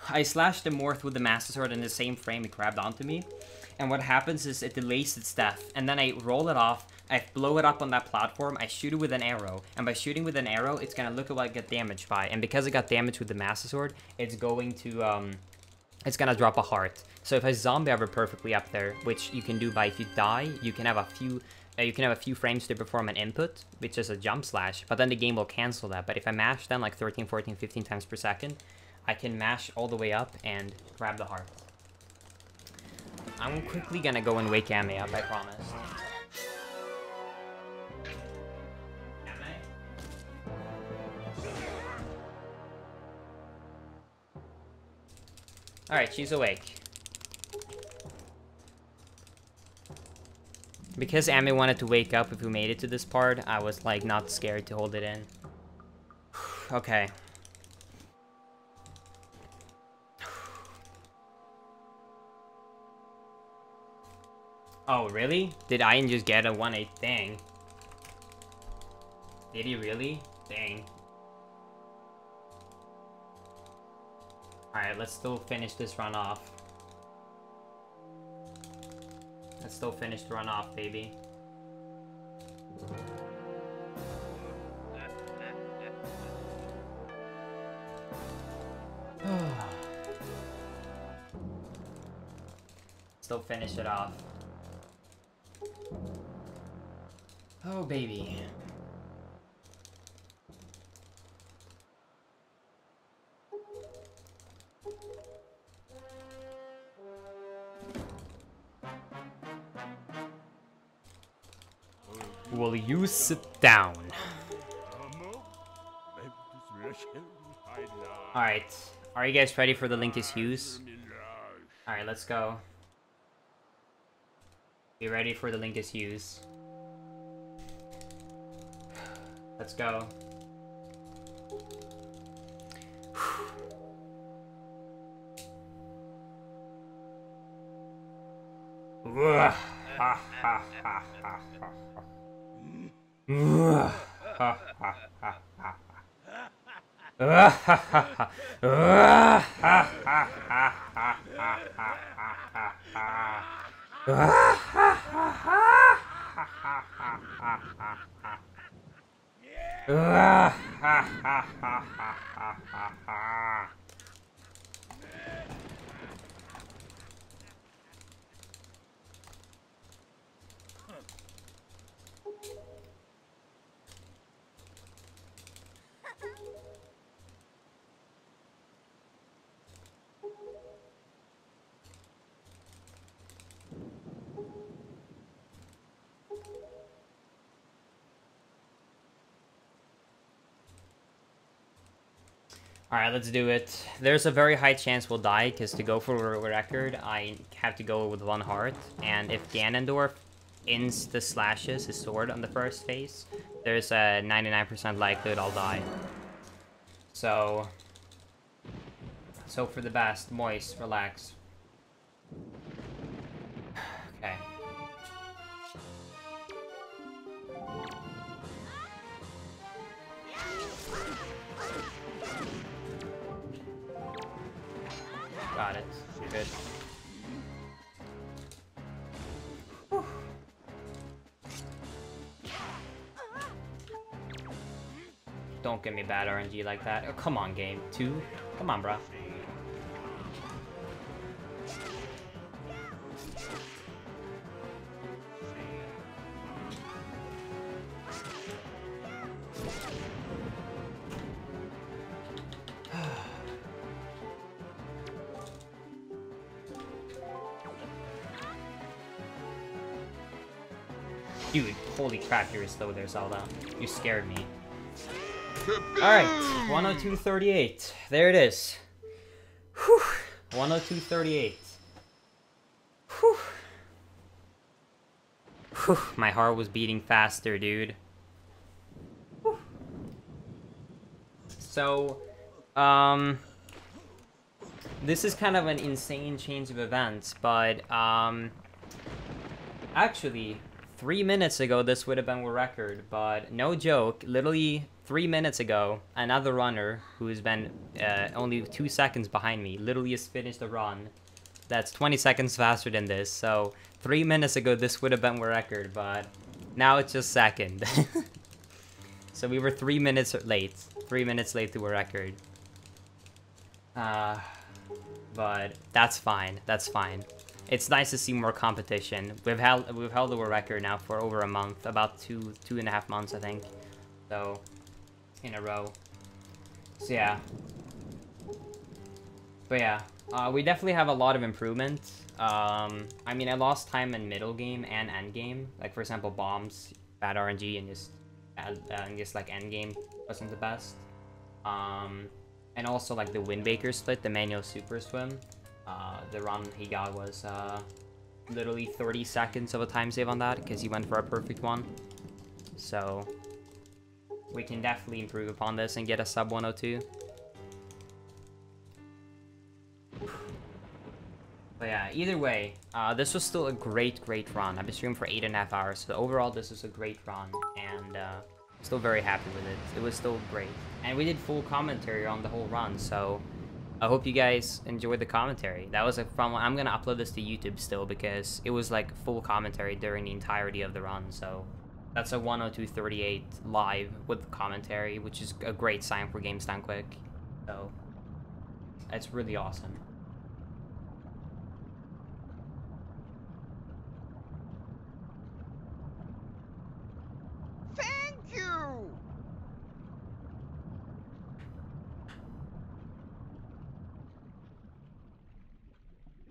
I slashed the Morth with the Master Sword in the same frame it grabbed onto me. And what happens is it delays its death. And then I roll it off, I blow it up on that platform, I shoot it with an arrow. And by shooting with an arrow, it's gonna look at what I got damaged by. And because it got damaged with the Master Sword, it's going to, it's gonna drop a heart. So if I zombie hover perfectly up there, which you can do by if you die, you can have a few frames to perform an input, which is a jump slash, but then the game will cancel that. But if I mash them like 13, 14, 15 times per second, I can mash all the way up and grab the heart. I'm quickly gonna go and wake Ame up, I promise. Alright, she's awake. Because Ame wanted to wake up if we made it to this part, I was like not scared to hold it in. Okay. Oh, really? Did Ian just get a 1-8 thing? Did he really? Dang. Alright, let's still finish this run off. Let's still finish the run off, baby. Still finish it off. Oh, baby. Will you sit down? Alright. Are you guys ready for the link is Hughes? Alright, let's go. Be ready for the link is Hughes. Let's go. Alright, let's do it. There's a very high chance we'll die, because to go for a record, I have to go with 1 heart. And if Ganondorf insta-slashes his sword on the first phase, there's a 99% likelihood I'll die. So for the best. Moist, relax. Okay. Got it. Good. Whew. Don't give me bad RNG like that. Oh, come on, game. 2? Come on, bruh. Dude, holy crap, you're slow there, Zelda. You scared me. Alright, 102.38. There it is. Whew. 102.38. Whew. Whew. My heart was beating faster, dude. Whew. So, this is kind of an insane change of events, but, actually, 3 minutes ago, this would have been a record, but no joke, literally 3 minutes ago, another runner who's been only 2 seconds behind me literally has finished a run that's 20 seconds faster than this. So 3 minutes ago, this would have been a record, but now it's just second. So we were 3 minutes late. 3 minutes late to a record. But that's fine. That's fine. It's nice to see more competition. We've held a record now for over a month, about two and a half months, I think. So, in a row. So yeah. But yeah, we definitely have a lot of improvement. I mean, I lost time in middle game and end game. Like for example, bombs, bad RNG, and just like end game wasn't the best. And also like the Windbaker split, the manual super swim. The run he got was literally 30 seconds of a time save on that because he went for a perfect one. So we can definitely improve upon this and get a sub 102. But yeah, either way, this was still a great run. I've been streaming for 8.5 hours, so overall this was a great run, and still very happy with it. It was still great. And we did full commentary on the whole run, so I hope you guys enjoyed the commentary. That was a fun one. I'm gonna upload this to YouTube still because it was like full commentary during the entirety of the run, so that's a 102.38 live with commentary, which is a great sign for Games Done Quick. So it's really awesome.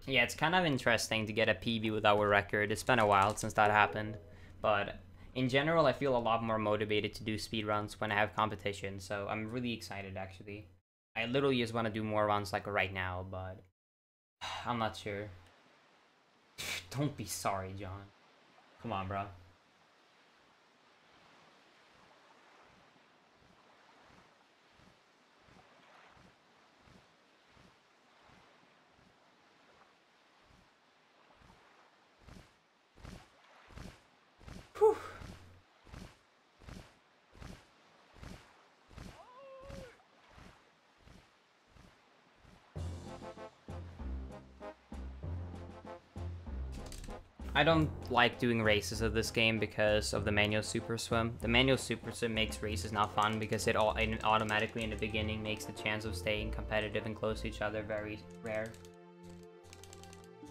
Yeah, it's kind of interesting to get a PB with our record. It's been a while since that happened. But in general, I feel a lot more motivated to do speedruns when I have competition. So I'm really excited, actually. I literally just want to do more runs like right now, but I'm not sure. Don't be sorry, John. Come on, bro. Whew. I don't like doing races of this game because of the manual super swim. The manual super swim makes races not fun because it automatically in the beginning makes the chance of staying competitive and close to each other very rare.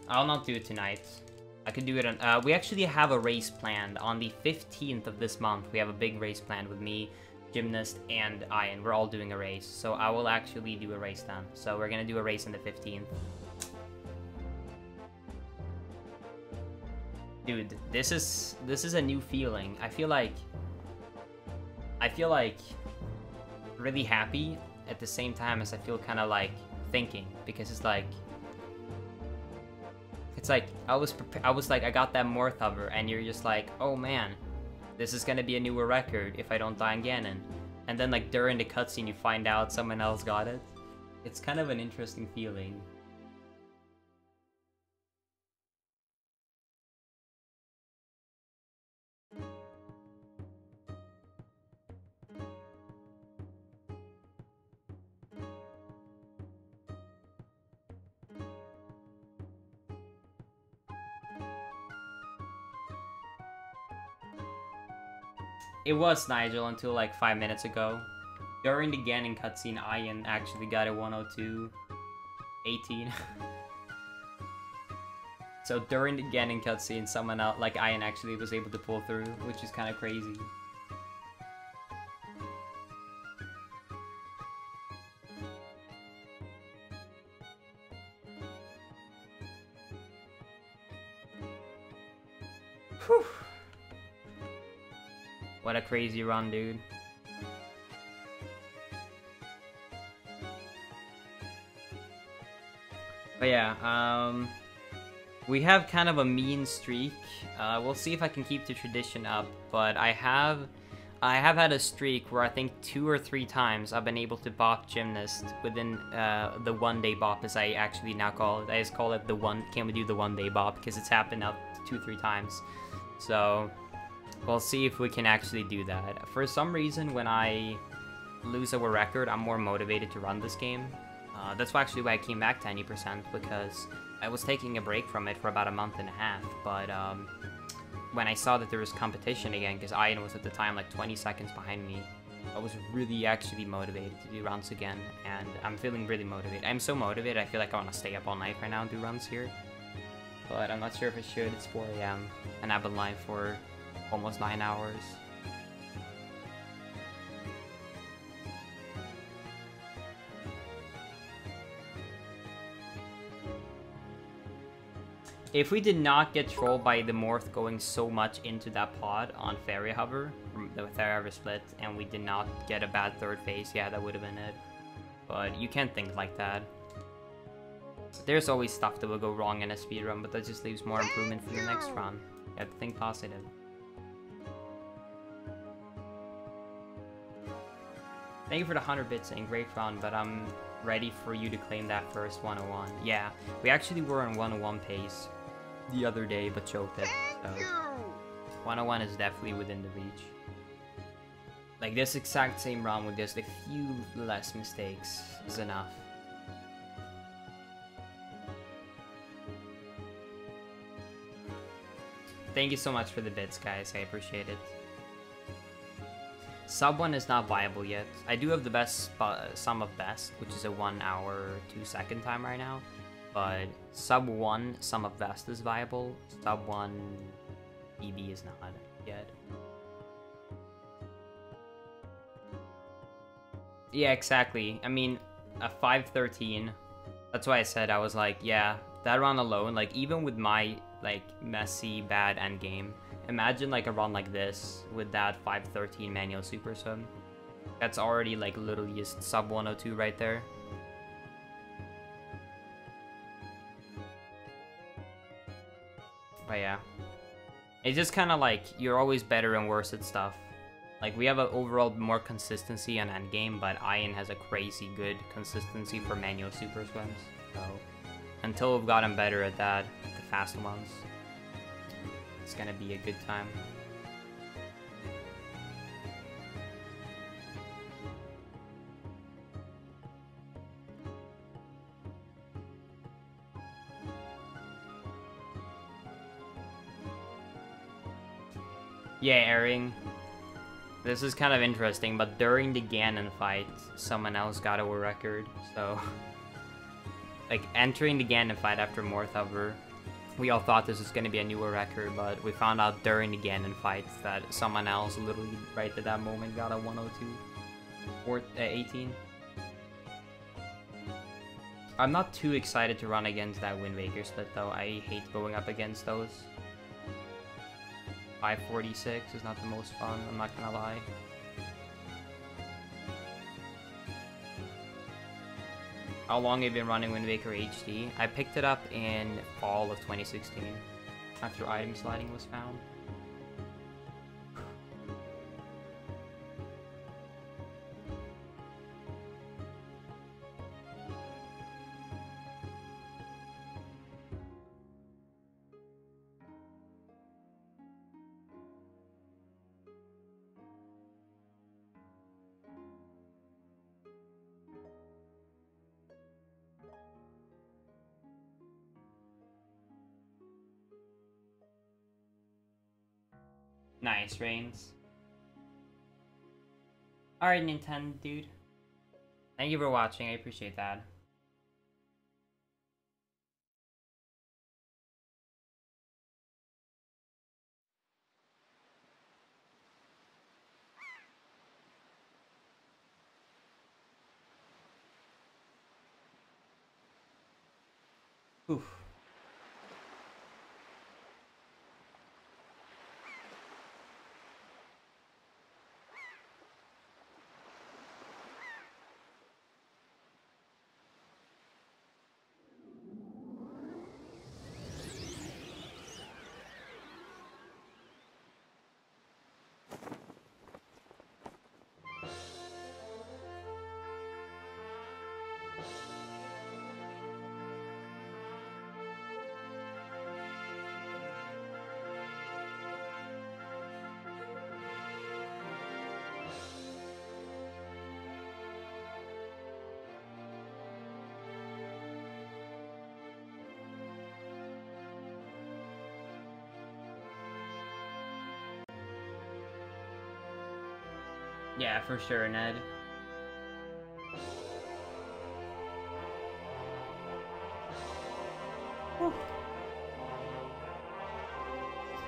I'll not do it tonight. I could do it on... we actually have a race planned on the 15th of this month. We have a big race planned with me, Gymnast, and Ian. We're all doing a race. So I will actually do a race then. So we're gonna do a race on the 15th. Dude, this is a new feeling. I feel like really happy at the same time as I feel kind of like thinking, because it's like I was like I got that Morth hover and you're just like, oh man, this is gonna be a newer record if I don't die in Ganon. And then like during the cutscene you find out someone else got it. It's kind of an interesting feeling. It was Nigel until like 5 minutes ago. During the Ganon cutscene, Ian actually got a 102.18. So during the Ganon cutscene, someone else, like Ian, actually was able to pull through, which is kind of crazy. Whew. What a crazy run, dude. But yeah, we have kind of a mean streak. We'll see if I can keep the tradition up, but I have had a streak where I think 2 or 3 times I've been able to bop Gymnast within the 1-day bop, as I actually now call it. I just call it the one. Can we do the 1-day bop? Because it's happened now 2-3 times. So we'll see if we can actually do that. For some reason, when I lose our record, I'm more motivated to run this game. That's actually why I came back to 90%, because I was taking a break from it for about a month and a half, but when I saw that there was competition again, because Ian was at the time like 20 seconds behind me, I was really actually motivated to do runs again, and I'm feeling really motivated. I'm so motivated, I feel like I want to stay up all night right now and do runs here. But I'm not sure if I should. It's 4 AM, and I've been live for almost 9 hours. If we did not get trolled by the Morth going so much into that pod on Fairy Hover, the Fairy Hover split, and we did not get a bad third phase, yeah, that would have been it. But you can't think like that. There's always stuff that will go wrong in a speedrun, but that just leaves more improvement for the next run. You have to think positive. Thank you for the 100 bits and great run, but I'm ready for you to claim that first 101. Yeah, we actually were on 101 pace the other day, but choked it, so 101 is definitely within the reach. Like this exact same run with just a few less mistakes is enough. Thank you so much for the bits, guys. I appreciate it. Sub 1 is not viable yet. I do have the best sum of best, which is a 1 hour 2 second time right now. But sub 1 sum of best is viable. Sub 1 EB is not yet. Yeah, exactly. I mean, a 513. That's why I said I was like, yeah, That run alone, like even with my like messy bad endgame, imagine like a run like this with that 513 manual super sub. That's already like literally just sub 102 right there. But yeah, it's just kind of like you're always better and worse at stuff. Like we have an overall more consistency on endgame, but Ian has a crazy good consistency for manual super swims. So until we've gotten better at that, the fast ones, it's gonna be a good time. Yeah, airing. This is kind of interesting, but during the Ganon fight, someone else got a record, so... Like, entering the Ganon fight after Morthover, we all thought this was going to be a newer record, but we found out during the Ganon fight that someone else literally right at that moment got a 102 or 18. I'm not too excited to run against that Wind Waker split though. I hate going up against those. 546 is not the most fun, I'm not gonna lie. How long have you been running Wind Waker HD? I picked it up in fall of 2016, after item sliding was found. Nice, Reigns. Alright, Nintendo dude. Thank you for watching, I appreciate that. Oof. Yeah, for sure, Ned. Whew.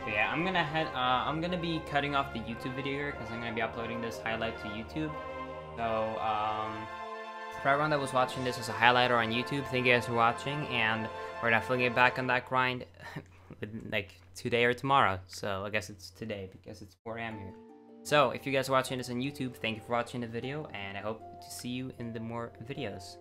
So yeah, I'm gonna be cutting off the YouTube video here because I'm gonna be uploading this highlight to YouTube. So, for everyone that was watching this as a highlighter on YouTube, thank you guys for watching, and we're definitely get back on that grind, like today or tomorrow. So I guess it's today because it's 4 AM here. So, if you guys are watching this on YouTube, thank you for watching the video, and I hope to see you in the more videos.